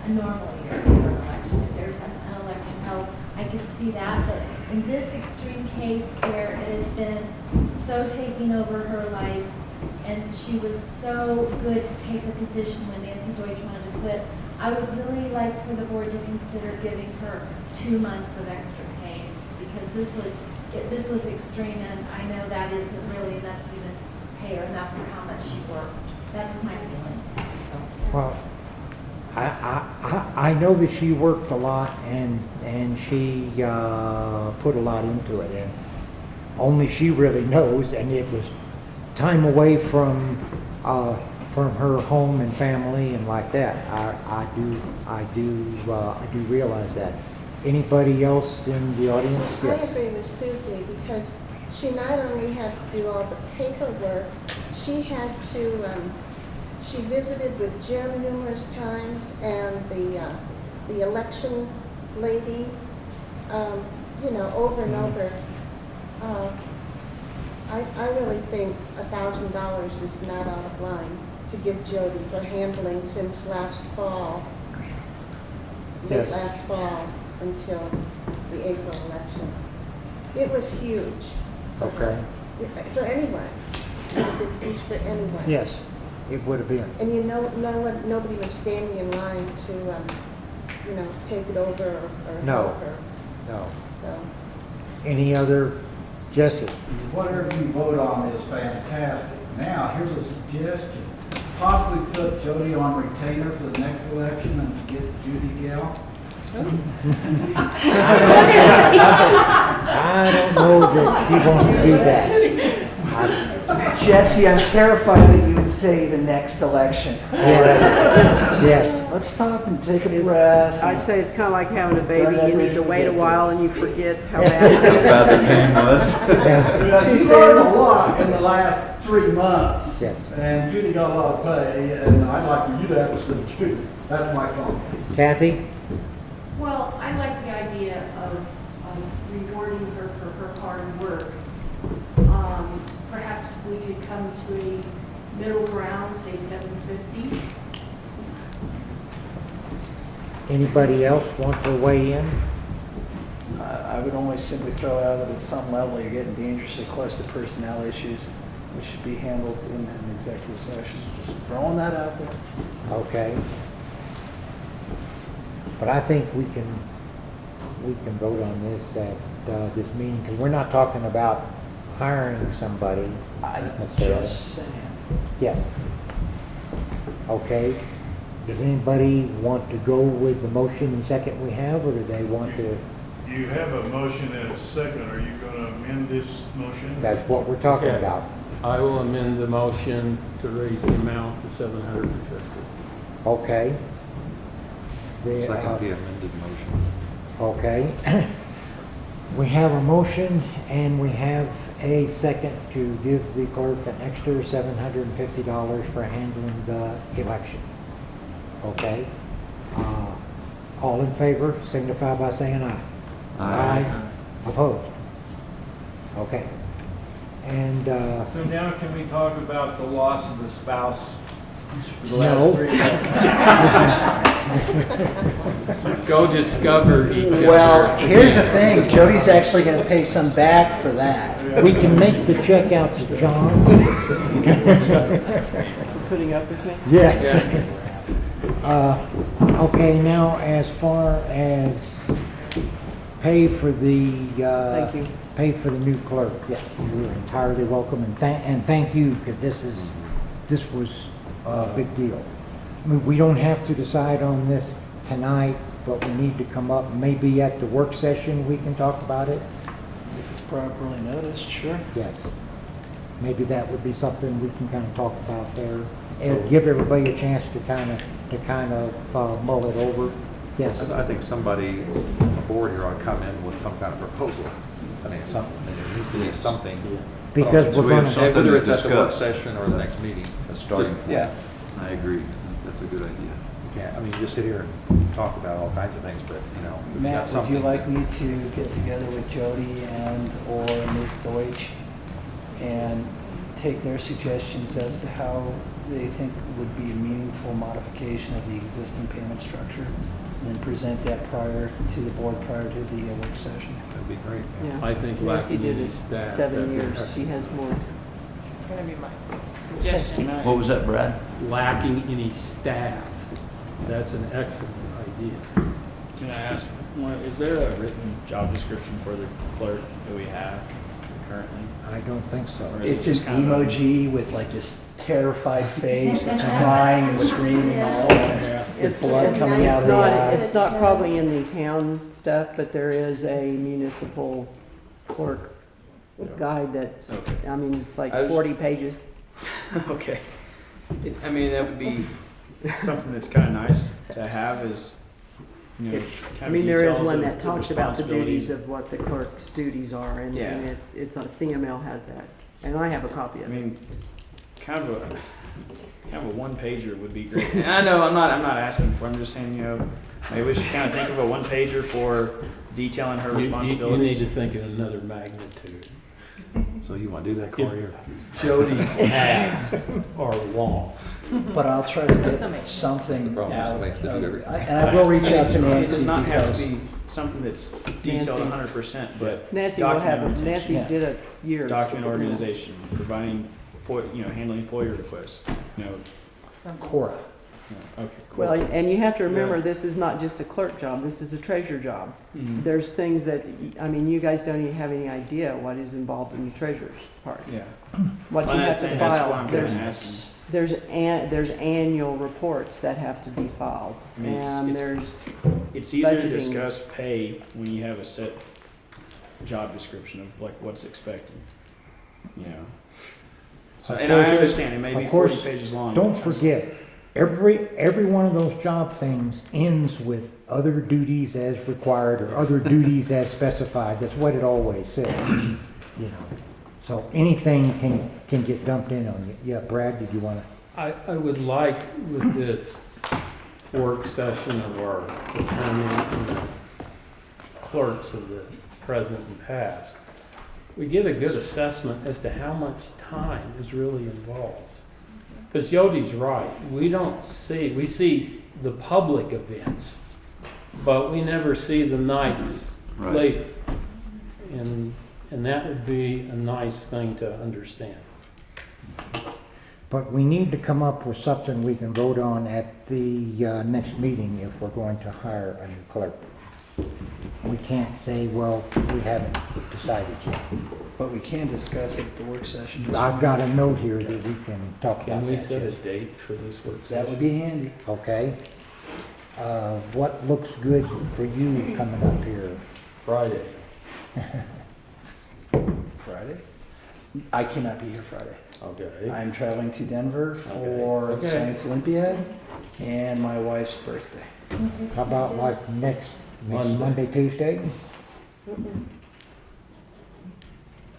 a normal year for an election, if there's an election held, I could see that, but in this extreme case where it has been so taking over her life, and she was so good to take a position when Nancy Deutsch wanted to quit, I would really like for the board to consider giving her 2 months of extra pay, because this was extreme, and I know that isn't really enough to even pay her enough for how much she worked. That's my feeling. Well, I know that she worked a lot, and she put a lot into it, and only she really knows, and it was time away from her home and family and like that. I do realize that. Anybody else in the audience? Yes. I agree with Susie, because she not only had to do all the paperwork, she had to, she visited with Jim numerous times, and the election lady, over and over. I really think $1,000 is not out of line to give Jody for handling since last fall, late Yes. last fall until the April election. It was huge. Okay. For anyone. It would have been huge for anyone. Yes, it would have been. And nobody was standing in line to, take it over or No. help her. No. So, Any other? Jesse? Whatever you vote on is fantastic. Now, here's a suggestion. Possibly put Jody on retainer for the next election and get Judy Gale. I don't know that she wants to do that. Jesse, I'm terrified that you would say the next election. Yes. Yes. Let's stop and take a It's- breath. I'd say it's kind of like having a baby. Burn that You need bridge to when wait we a get to while it. and you forget how bad it How is. bad the pain was. Yeah. too You soon. learned a lot in the last 3 months. Yes. And Judy got a lot of pay, and I'd like for you to have a good Judy. That's my comment. Kathy? Well, I like the idea of rewarding her for her hard work. Perhaps we could come to a middle ground, say $750. Anybody else want to weigh in? I would only simply throw out that at some level you're getting dangerously close to personnel issues, which should be handled in an executive session. Just throwing that out there. Okay. But I think we can vote on this at this meeting, because we're not talking about hiring somebody I'm necessarily. just saying. Yes. Okay. Does anybody want to go with the motion and second we have, or do they want to? You have a motion and a second. Are you going to amend this motion? That's what we're talking Okay. about. I will amend the motion to raise the amount to 750. Okay. Second the amended motion. Okay. We have a motion and we have a second to give the clerk an extra $750 for handling the election. Okay? All in favor, signify by saying aye. Aye. Opposed? Okay. And, So now can we talk about the loss of the spouse? for the No. last 3 months? Go discover each other. Well, here's the thing, Jody's actually gonna pay some back for that. we can make the check out to John. Putting up with me? Yes. Okay, now as far as pay for the, Thank you. pay for the new clerk, yes, you're entirely welcome, and thank you, because this was a big deal. I mean, we don't have to decide on this tonight, but we need to come up, maybe at the work session, we can talk about it. If it's properly noticed, sure. Yes. Maybe that would be something we can kind of talk about there, and give everybody a chance to kind of mull it over. Yes. I think somebody on the board here ought to come in with some kind of proposal. I mean, something, there needs to be something. Because So we're we have gonna, something Whether to it's at the work discuss. session or the next meeting. A starting Just- point. Yeah. I agree. That's a good idea. You can't, I mean, you just sit here and talk about all kinds of things, but, you know. we've got Matt, would something. you like me to get together with Jody or Ms. Deutsch and take their suggestions as to how they think would be a meaningful modification of the existing payment structure, and then present that prior to the board prior to the work session? That'd be great. Yeah. I think Nancy lacking did any it staff. 7 years. that's- She has more. It's gonna be my suggestion. Can I- What was that, Brad? Lacking any staff. That's an excellent idea. Can I ask, is there a written job description for the clerk that we have currently? I don't think so. Or is it It's an just kind of a- emoji with like this terrified face, it's crying and screaming all at once, with blood coming out of the eyes. It's not probably in the town stuff, but there is a municipal clerk guide that's, Okay. I mean, it's like I was- 40 pages. Okay. I mean, that would be something that's kind of nice to have is, you know, I kind mean, of there is details one of that the talks about the duties responsibilities. of what the clerk's duties are, and Yeah. it's on, CML has that, and I have a copy I of it. mean, kind of a one pager would be great. And I know I'm not asking for. I'm just saying, you know, maybe we should kind of think of a one pager for detailing her You need responsibilities. to think in another magnitude. So you want to do that, Corey? or- Jody's tasks are long. But I'll try to get Summation. something The problem is out. somebody has to do everything. And I will reach out to It Nancy does not have to because be something that's detailed Nancy. 100%, but Nancy will have, document Nancy retention, did a year. document organization, providing, handling FOIA requests. You know, Cora. okay, cool. Well, and you have to remember, Yeah. this is not just a clerk job, this is a treasurer job. Mhm. There's things that, I mean, you guys don't even have any idea what is involved in the treasurer's part. Yeah. What you Well, have to that's why file, I'm kind of there's, asking. there's annual reports that have to be filed. I mean, And it's- there's, It's easier to budgeting. discuss pay when you have a set job description of like what's expected, you know. So, Of and I course- understand it may be of 40 course, pages long. don't forget, every one of those job things ends with other duties as required or other duties as specified. That's what it always says, you know. So anything can get dumped in on you. Yeah, Brad, did you want to? I would like with this work session of our attorney and clerks of the present and past, we get a good assessment as to how much time is really involved. Because Jody's right, we see the public events, but we never see the nights Right. later. And that would be a nice thing to understand. But we need to come up with something we can vote on at the next meeting if we're going to hire a new clerk. We can't say, well, we haven't decided yet. But we can discuss it at the work session. I've got a note here that we can talk Can about we that. set a yes. date for this work session? That would be handy. Okay. What looks good for you coming up here? Friday. Friday? I cannot be here Friday. Okay. I'm traveling to Denver for Okay. Science Olympiad and my wife's birthday. How about like next Monday. Monday, Tuesday?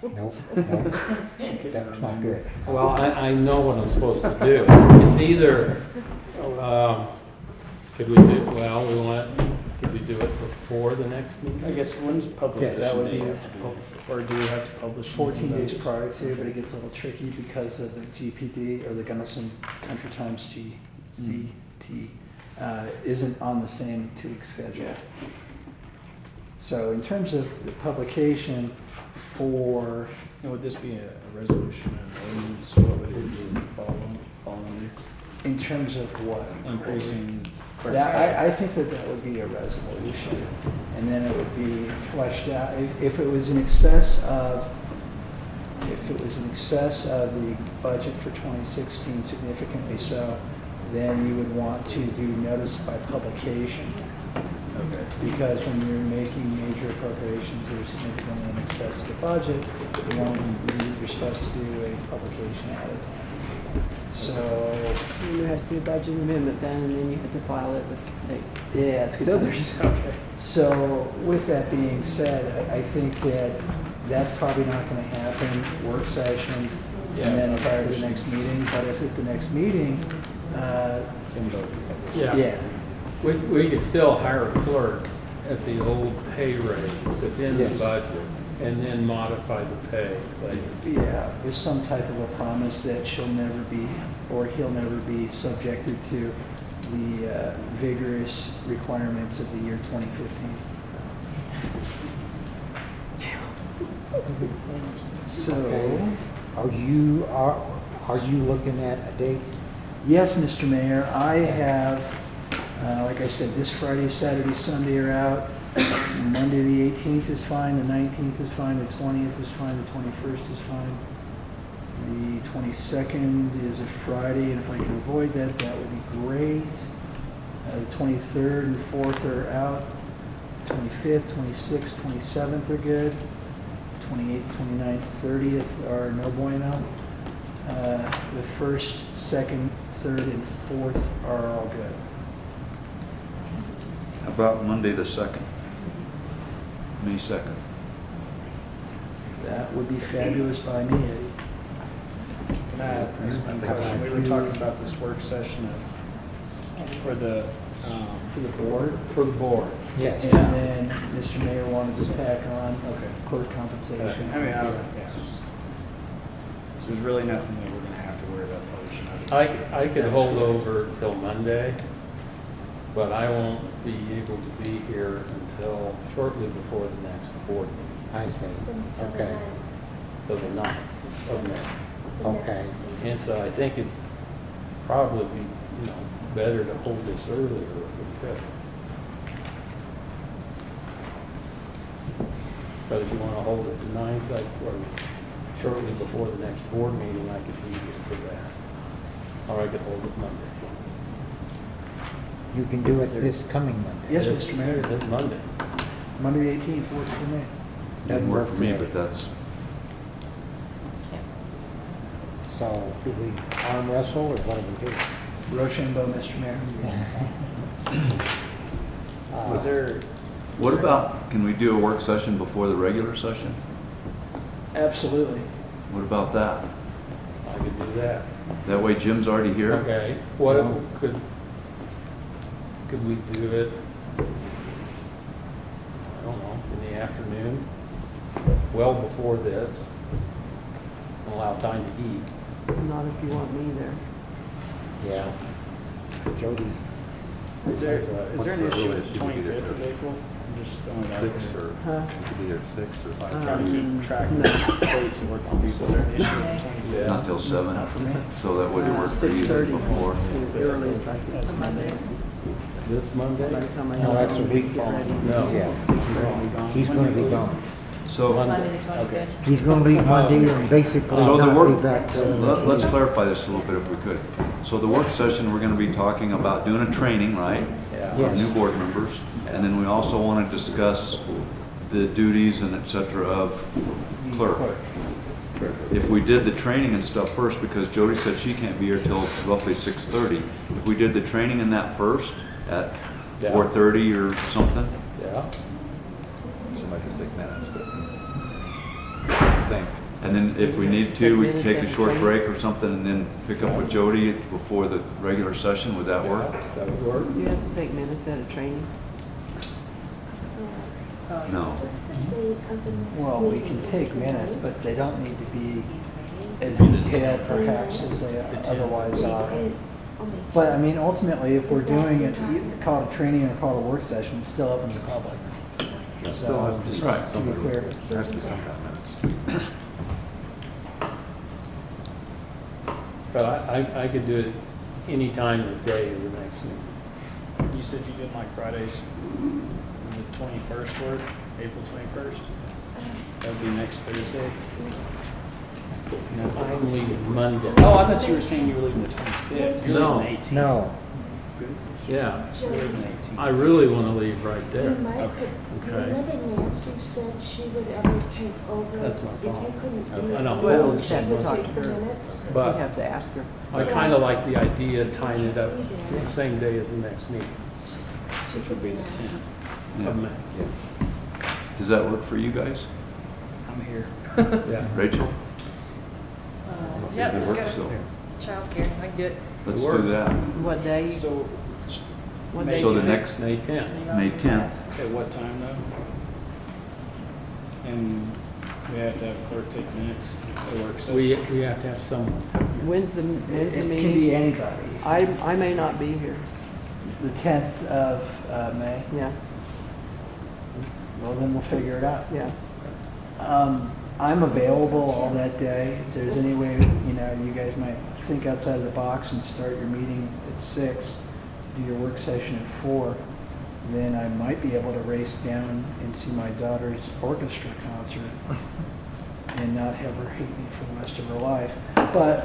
Nope, nope. That's not good. Well, I know what I'm supposed to do. It's either, could we do, well, we want Could we do it before the next meeting? I guess when's Yes. publication That would day be- have to be? Or do we have to publish? 14 days notice? prior to, but it gets a little tricky because of the GPD, or the Gunnison Country Times GCT, isn't on the same 2-week schedule. Yeah. So in terms of the publication for, And would this be a resolution and ordinance? What would it be fall under? in terms of what? Increasing. That, I think that that would be a resolution, and then it would be fleshed out. If it was in excess of, the budget for 2016, significantly so, then you would want to do notice by publication. Okay. Because when you're making major appropriations that are significantly in excess of the budget, you're supposed to do a publication ahead of time. So, There has to be a budget amendment done, and then you have to file it with the state. yeah, it's good. So to- there's, Okay. So with that being said, I think that that's probably not going to happen, work session, and then prior to the next meeting. But if at the next meeting, yeah, We could still hire a clerk at the old pay rate that's in the Yes. budget, and then modify the pay later. yeah, with some type of a promise that she'll never be, or he'll never be subjected to the vigorous requirements of the year 2015. So, Are you looking at a date? yes, Mr. Mayor, I have, like I said, this Friday, Saturday, Sunday are out. Monday, the 18th is fine, the 19th is fine, the 20th is fine, the 21st is fine. The 22nd is a Friday, and if I can avoid that, that would be great. The 23rd and 4th are out. 25th, 26th, 27th are good. 28th, 29th, 30th are no bueno. The 1st, 2nd, 3rd, and 4th are all good. How about Monday the 2nd? May 2nd? That would be fabulous by me, Eddie. Can I ask one question? We were talking about this work session for the board. For the board. Yes. And then Mr. Mayor wanted to tack on court compensation. I mean, yeah. So there's really nothing that we're gonna have to worry about publishing. I could hold over till Monday, but I won't be able to be here until shortly before the next board meeting, I see. Okay. so the 9th of May. Okay. And so I think it'd probably be, better to hold this earlier if we could. But if you want to hold it the 9th, or shortly before the next board meeting, I could be here for that. Or I could hold it Monday. You can do it this coming Monday. Yes, It's- Mr. Mayor. It's Monday. Monday, the 18th works for me. Doesn't work for me, but that's, So do we arm wrestle or what do we do? Rochambeau, Mr. Mayor. Was there, what about, can we do a work session before the regular session? Absolutely. What about that? I could do that. That way Jim's already here. Okay, what could we do it, I don't know, in the afternoon, well before this, and allow time to eat? not if you want me there. Yeah. Jody. is there an What's the issue earliest with you the could be 25th there? of April? I'm just throwing it out 6 there. or, Huh? you could be there at 6 or 5. Trying to keep track of the dates that work for people. Is there an issue with the 25th? Not till 7, Not for me. so that would work for you 6:30 before. is the earliest I can come Monday. This Monday? By the time I No, that's a get week ready. from. No. Yeah. He's going to be gone. So, Monday the 25th. He's going to leave Monday and basically So the not be work, back till. let's clarify this a little bit if we could. So the work session, we're gonna be talking about doing a training, right? Yeah. For Yes. new board members. And then we also wanna discuss the duties and et cetera of clerk. If we did the training and stuff first, because Jody said she can't be here till roughly 6:30. If we did the training in that first at Yeah. 4:30 or something, Yeah, Somebody just take minutes, but. Thank. and then if we need to, we can take a short break or something and then pick up with Jody before the regular session, would that work? that would work. You have to take minutes at a training. No. What's the date of the next Well, we meeting? can take minutes, but they don't need to be as detailed perhaps as they otherwise are. But I mean, ultimately, if we're doing it, call it a training or call it a work session, it's still open to the public. So, just Right. to be clear. There has to be some kind of minutes. But I could do it any time of the day of the next meeting. You said you didn't like Fridays, the 21st work, April 21st? That would be next Thursday? No. I'm leaving Monday. Oh, I thought you were saying you were leaving the 25th. You're No. leaving the 18th. No, Yeah, You're leaving the 18th. I really want to leave right You there. might Okay. could, Okay. remember Nancy said she would always take over. That's my If you fault. couldn't Okay. be I know. at Well, meeting, we she have to would talk take to the her. minutes. We But have to ask her. I kind of like the idea of tying it up the same day as the next meeting She could be asked. Yeah. of May. Does that work for you guys? I'm here. Yeah. Rachel? Yeah, It just works, gotta, so childcare, I can do it. let's Work. do that. What day? So, What May day? So the today? next, May 10th. May 10th. at what time though? And we have to have clerk take minutes at the work session? We have to have someone. When's the It can meeting? be anybody. I may not be here. The 10th of May, Yeah, well, then we'll figure it out. yeah. I'm available all that day. If there's any way, you guys might think outside of the box and start your meeting at 6, do your work session at 4, then I might be able to race down and see my daughter's orchestra concert and not have her hate me for the rest of her life. But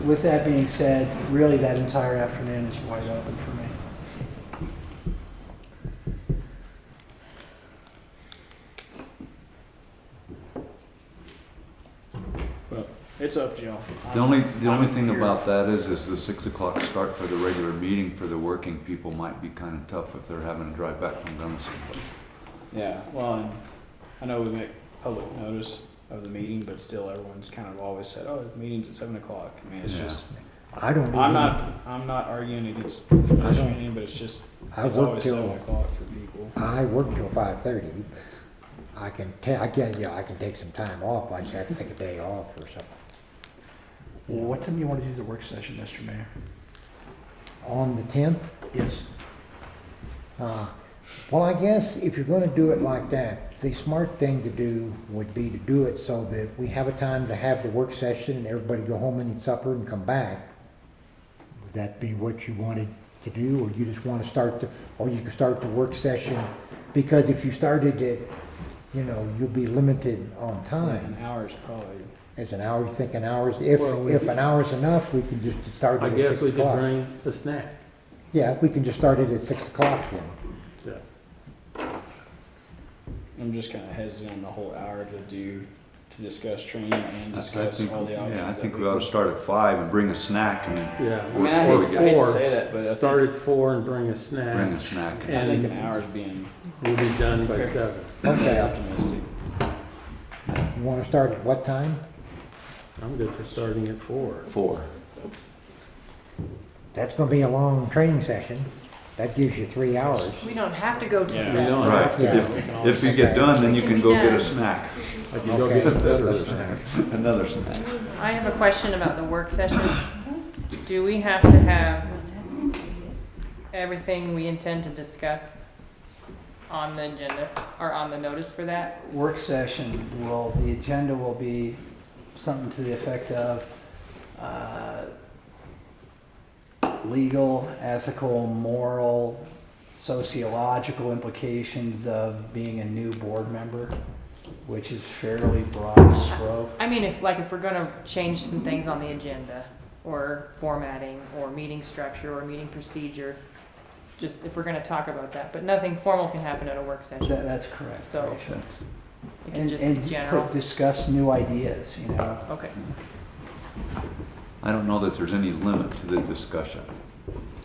with that being said, really that entire afternoon is wide open for me. Well, it's up to y'all. The only I'm thing here. about that is the 6 o'clock start for the regular meeting for the working people might be kind of tough if they're having to drive back from Gunnison. Yeah, well, and I know we make public notice of the meeting, but still everyone's kind of always said, oh, the meeting's at 7 o'clock. I mean, it's Yeah. just, I don't. I'm even- not arguing against training, but it's just, I it's work always till- 7 o'clock for people. I work till 5:30. I can take some time off. I just have to take a day off or something. What time do you want to do the work session, Mr. Mayor? On the 10th? Yes. Well, I guess if you're going to do it like that, the smart thing to do would be to do it so that we have a time to have the work session and everybody go home and eat supper and come back. Would that be what you wanted to do, or you just want to or you can start the work session? Because if you started it, you'll be limited on An time. hour's probably, As an hour, you think an hour's, if Well, an hour's enough, we can just start I it at guess 6 we could o'clock. bring a snack. Yeah, we can just start it at 6 o'clock then. Yeah. I'm just kind of hesitant on the whole hour to discuss training and I discuss think, all the options. yeah, I that think we ought to start at 5 and bring a snack and Yeah. I mean, I Or hate, we I hate to four. say that, but I think, Start at 4 and bring a snack. bring a snack. I think an And hour's being we'll be done by Okay. 7. very Okay. optimistic. You want to start at what time? I'm good for starting at 4. 4. That's going to be a long training session. That gives you 3 hours. We don't have to go to Yeah. We 7. don't Right. have to. Yeah. do it. We can always- If you get done, then you Can can be go get a done. snack. I can go Okay. get a better snack. Another snack. I have a question about the work session. Do we have to have everything we intend to discuss on the agenda or on the notice for that? Work session the agenda will be something to the effect of legal, ethical, moral, sociological implications of being a new board member, which is fairly broad stroke. I mean, if we're gonna change some things on the agenda, or formatting, or meeting structure, or meeting procedure, just if we're gonna talk about that, but nothing formal can happen at a work session. That's correct. So, Rachel. It can And, just and be general. discuss new ideas, Okay, I don't know that there's any limit to the discussion,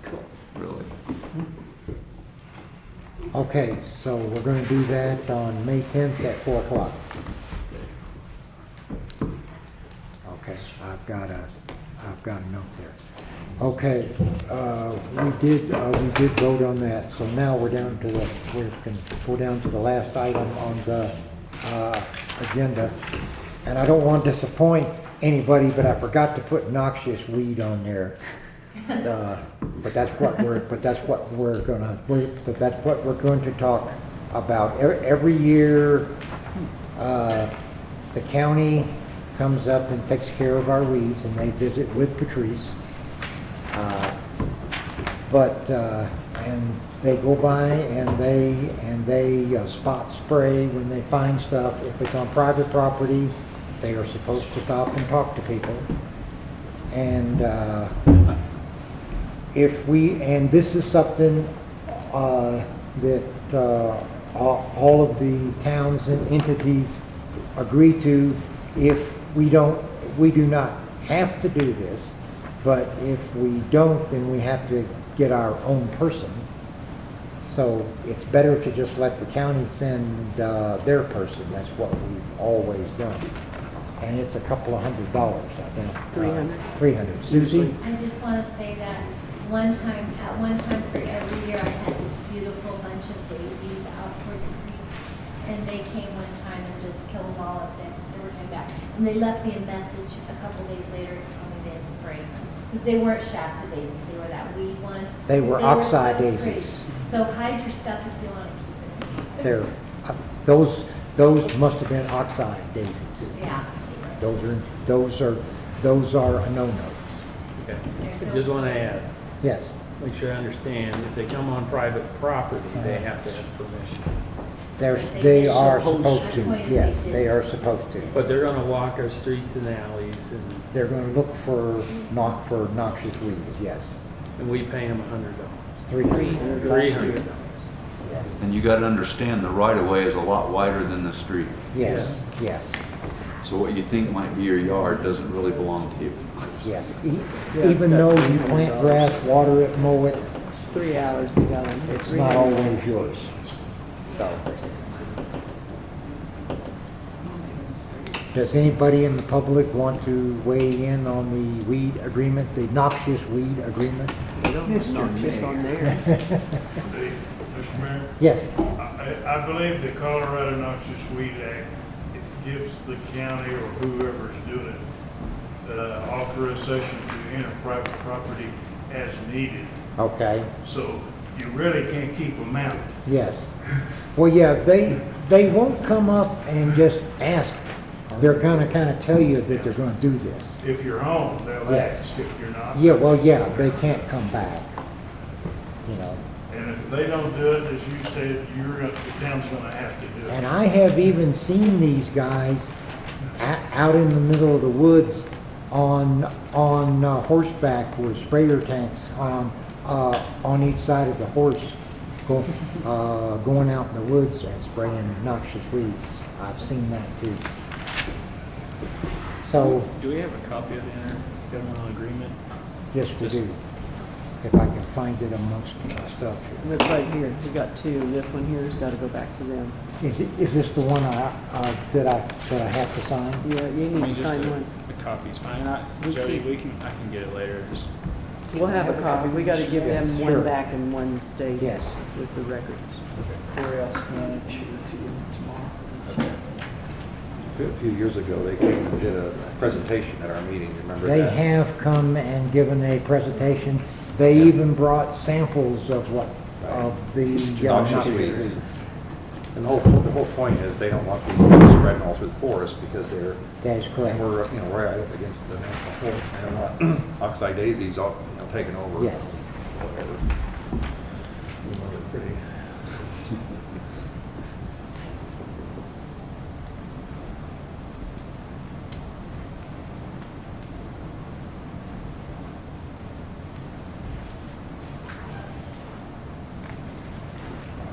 cool. really. Okay, so we're going to do that on May 10th at 4 o'clock. Okay, I've got a note there. Okay, we did vote on that, so now we're down to the, we're down to the last item on the, agenda. And I don't want to disappoint anybody, but I forgot to put noxious weed on there. But that's what we're going to talk about. Every year, the county comes up and takes care of our weeds, and they visit with Patrice. And they go by and they spot spray when they find stuff. If it's on private property, they are supposed to stop and talk to people. And and this is something that all of the towns and entities agree to. If we do not have to do this, but if we don't, then we have to get our own person. So it's better to just let the county send their person. That's what we've always done. And it's a couple of $100, I think. 300. 300. Susie? I just want to say that at one time for every year, I had this beautiful bunch of daisies out toward the creek. And they came one time and just killed them all up there. They were coming back. And they left me a message a couple days later to tell me they had sprayed them. Because they weren't Shasta daisies, they were that weed one. They were oxeye so pretty. daisies. So hide your stuff if you want to keep it. They're, those must have been oxeye daisies. Yeah. Those are a no-no. Okay. I just want to ask, Yes, make sure I understand, if they come on private property, they have to have permission. they are supposed to, yes, they are supposed to. But they're gonna walk our streets and alleys They're gonna look for noxious weeds, yes. and we pay them $100. $300. Yes, And you gotta understand, the right-of-way is a lot wider than the street. yes, yes, So what you think might be your yard doesn't really belong to you. yes. Even though you plant grass, water it, mow it, 3 hours you got them. it's not always yours. So. Does anybody in the public want to weigh in on the weed agreement, the noxious weed agreement? It's not just on there. Mr. Mayor, Yes, I believe the Colorado Noxious Weed Act gives the county or whoever's doing it authorization to enter private property as needed. okay, So you really can't keep them out. yes. Well, yeah, they won't come up and just ask. They're gonna kind of tell you that they're gonna do this. If you're home, they'll Yes. ask. If you're not. Yeah, well, yeah, they can't come back, you know. And if they don't do it, as you said, the town's gonna have to do it. And I have even seen these guys out in the middle of the woods on horseback with sprayer tanks on each side of the horse, going out in the woods and spraying noxious weeds. I've seen that too. So, Do we have a copy of the intergovernmental agreement? yes, we do. If I can find it amongst my stuff here. It's right here. We got two. This one here's got to go back to them. Is this the one that I have to sign? Yeah, you I need mean, to just sign one. a copy's fine. We Jody, can- I can get it later. Just We'll have a copy. We got to give Yes, them sure. one back and one stays Yes. with the records. Corey, I'll scan it, shoot it to you tomorrow. A few years ago, they came and did a presentation at our meeting, remember that? They have come and given a presentation. They even brought samples of the Noxious noxious weeds. weeds. And the whole point is they don't want these things spreading all through the forest because That is correct. we're right up against the national forest. They don't want oxeye daisies all, taking over. Yes. Whatever. They're pretty.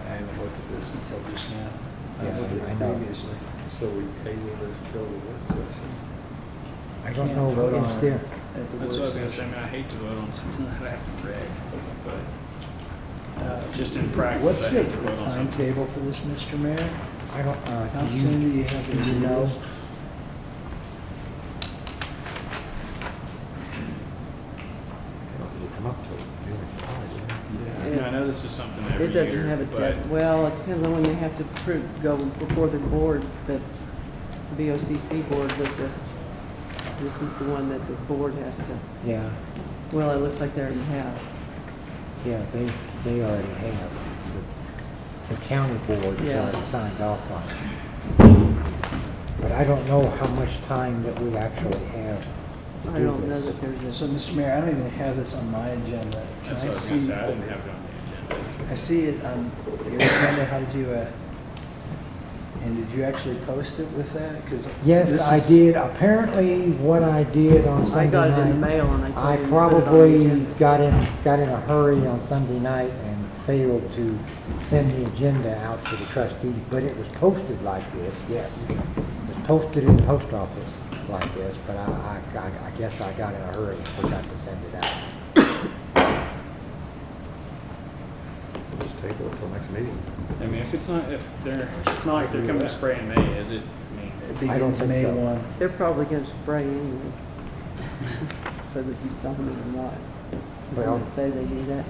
I haven't looked at this until just now. I Yeah, looked at I it know. previously. So we table this till the work session. I don't Can't know vote what on is it there. at the that's what I work was gonna say. session. I mean, I hate to vote on something that I haven't read, but Uh, just in practice, What's I the hate to vote on something. timetable for this, Mr. Mayor? I don't, How do soon do you have to do you do know? this? this is something every It year. doesn't have a but deadline. Well, it depends on when they have to go before the board, the VOCC board with this. This is the one that the board has to, Yeah, well, it looks like they already have. yeah, they already have. The county board has Yeah. already signed off on it. But I don't know how much time that we actually have to I do don't know this. that there's a, So, Mr. Mayor, I don't even have this on my agenda. Can That's I what I was gonna see? say, I didn't have it on the agenda. I see it on your agenda. How did you, and did you actually post it with that? 'Cause Yes, this I is- did. Apparently, what I did on I Sunday got it in the night, mail and I told I him to put it on the probably agenda. got in a hurry on Sunday night and failed to send the agenda out to the trustees, but it was posted like this, yes. It was posted in the post office like this, but I guess I got in a hurry and forgot to send it out. Just table it till next meeting. I mean, if it's not like they're coming to spray in May, is it? I mean, It I don't begins think May so. 1. they're probably gonna spray anyway. Whether you sell them or not. Well- Doesn't it say they do that?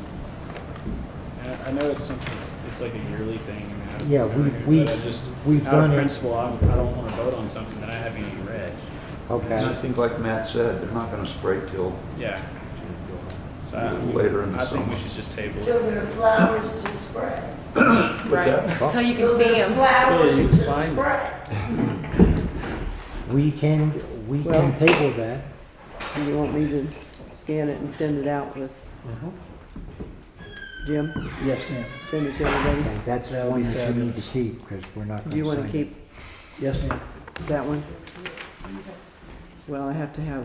I know it's something, it's like a yearly thing. I mean, Yeah, we've out done of it. principle, I don't want to vote on something that I haven't even read. And I Okay. think like Matt said, they're not gonna spray till Yeah. So later in the I think we summer. should just table Till it. there are flowers to spread. Right, till you Till can see there are them. flowers Yeah, you to can find spread. We can Well- table that. Do you want me to scan it and send it out with Jim? Yes, ma'am. Send it to everybody? Okay, that's That would one be that you need to fabulous. keep, because we're not Do you going to wanna sign it. keep Yes, ma'am. that one? Well, I have to have,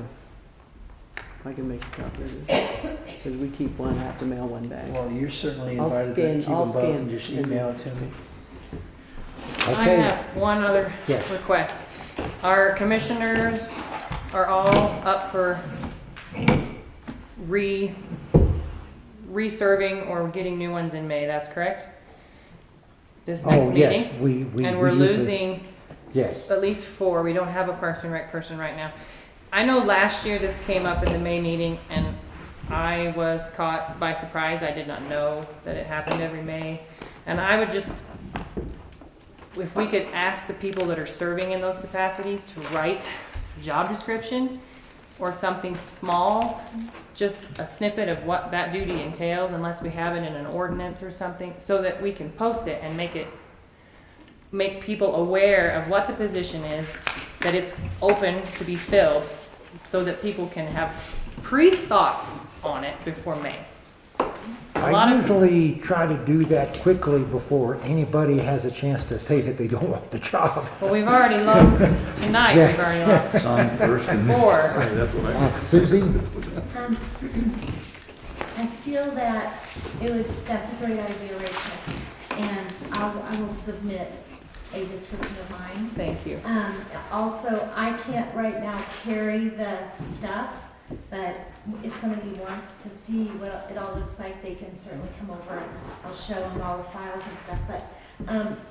I can make a copy of this. Says we keep one, I have to mail one back. Well, you're certainly I'll invited to scan- keep them I'll both scan and just and- email it to me. I Okay. have one other Yes. request. Our commissioners are all up for reserving or getting new ones in May, that's correct? This next Oh, yes, meeting? we And we're usually- losing Yes. at least 4. We don't have a Parks and Rec person right now. I know last year this came up in the May meeting and I was caught by surprise. I did not know that it happened every May. And I would just, if we could ask the people that are serving in those capacities to write a job description or something small, just a snippet of what that duty entails, unless we have it in an ordinance or something, so that we can post it and make people aware of what the position is, that it's open to be filled, so that people can have pre-thoughts on it before May. A lot I of- usually try to do that quickly before anybody has a chance to say that they don't want the job. Well, we've already lost, tonight, we've already lost Sign first and 4. That's what I. Susie? I feel that that's a great idea, Rachel, and I will submit a description of mine. Thank you. Also, I can't right now carry the stuff, but if somebody wants to see what it all looks like, they can certainly come over and I'll show them all the files and stuff, but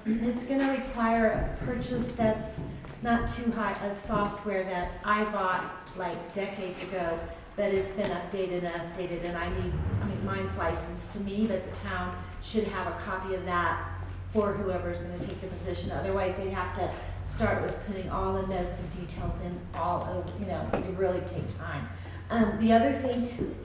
it's gonna require a purchase that's not too high of software that I bought like decades ago, but it's been updated and I mean, mine's licensed to me, but the town should have a copy of that for whoever's gonna take the position. Otherwise, they'd have to start with putting all the notes and details in all over, it really take time. The other thing,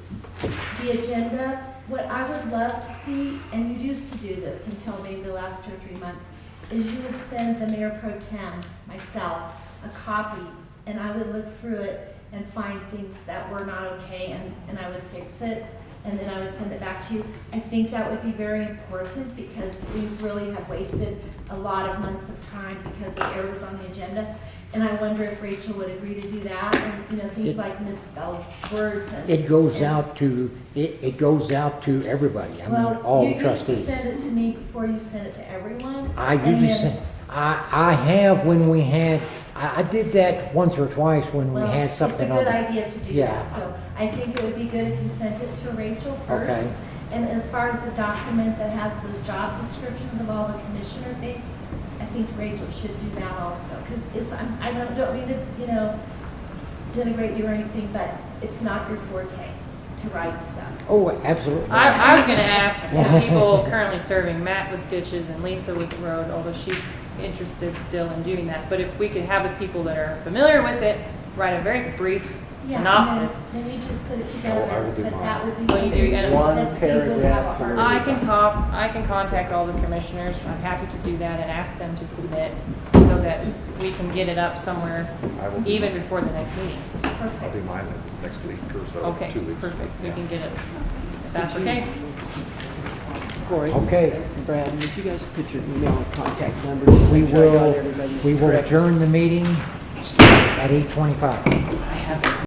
the agenda, what I would love to see, and you used to do this until maybe the last 2 or 3 months, is you would send the Mayor Pro Tem, myself, a copy, and I would look through it and find things that were not okay, and I would fix it, and then I would send it back to you. I think that would be very important because these really have wasted a lot of months of time because of errors on the agenda. And I wonder if Rachel would agree to do that, and, things like misspelled words and. It goes out to, it goes out to everybody, I mean, Well, all you the trustees. used to send it to me before you sent it to everyone. I and usually then- send, I have when we had, I did that once or twice when we Well, had something on. It's a good the- idea to do Yeah. that, so I think it would be good if you sent it to Rachel first. Okay. And as far as the document that has those job descriptions of all the commissioner things, I think Rachel should do that also, because I don't mean to, denigrate you or anything, but it's not your forte to write stuff. Oh, absolutely. I was gonna ask the people currently serving, Matt with ditches and Lisa with the road, although she's interested still in doing that. But if we could have the people that are familiar with it, write a very brief Yeah, synopsis. and then you just put it I together, will do but mine. that would be Well, you do, something and- One that Steve would have a paragraph hard per- time. I can contact all the commissioners, I'm happy to do that and ask them to submit so that we can get it up somewhere I will do even mine. before the next meeting. I'll do mine next week or so, Okay, 2 weeks. perfect, we Yeah. can get it, if that's okay. Corey? Okay. Brad, would you guys put your email and contact number? Just We make sure I got will, everybody's we will correct. adjourn the meeting at 8:25. I have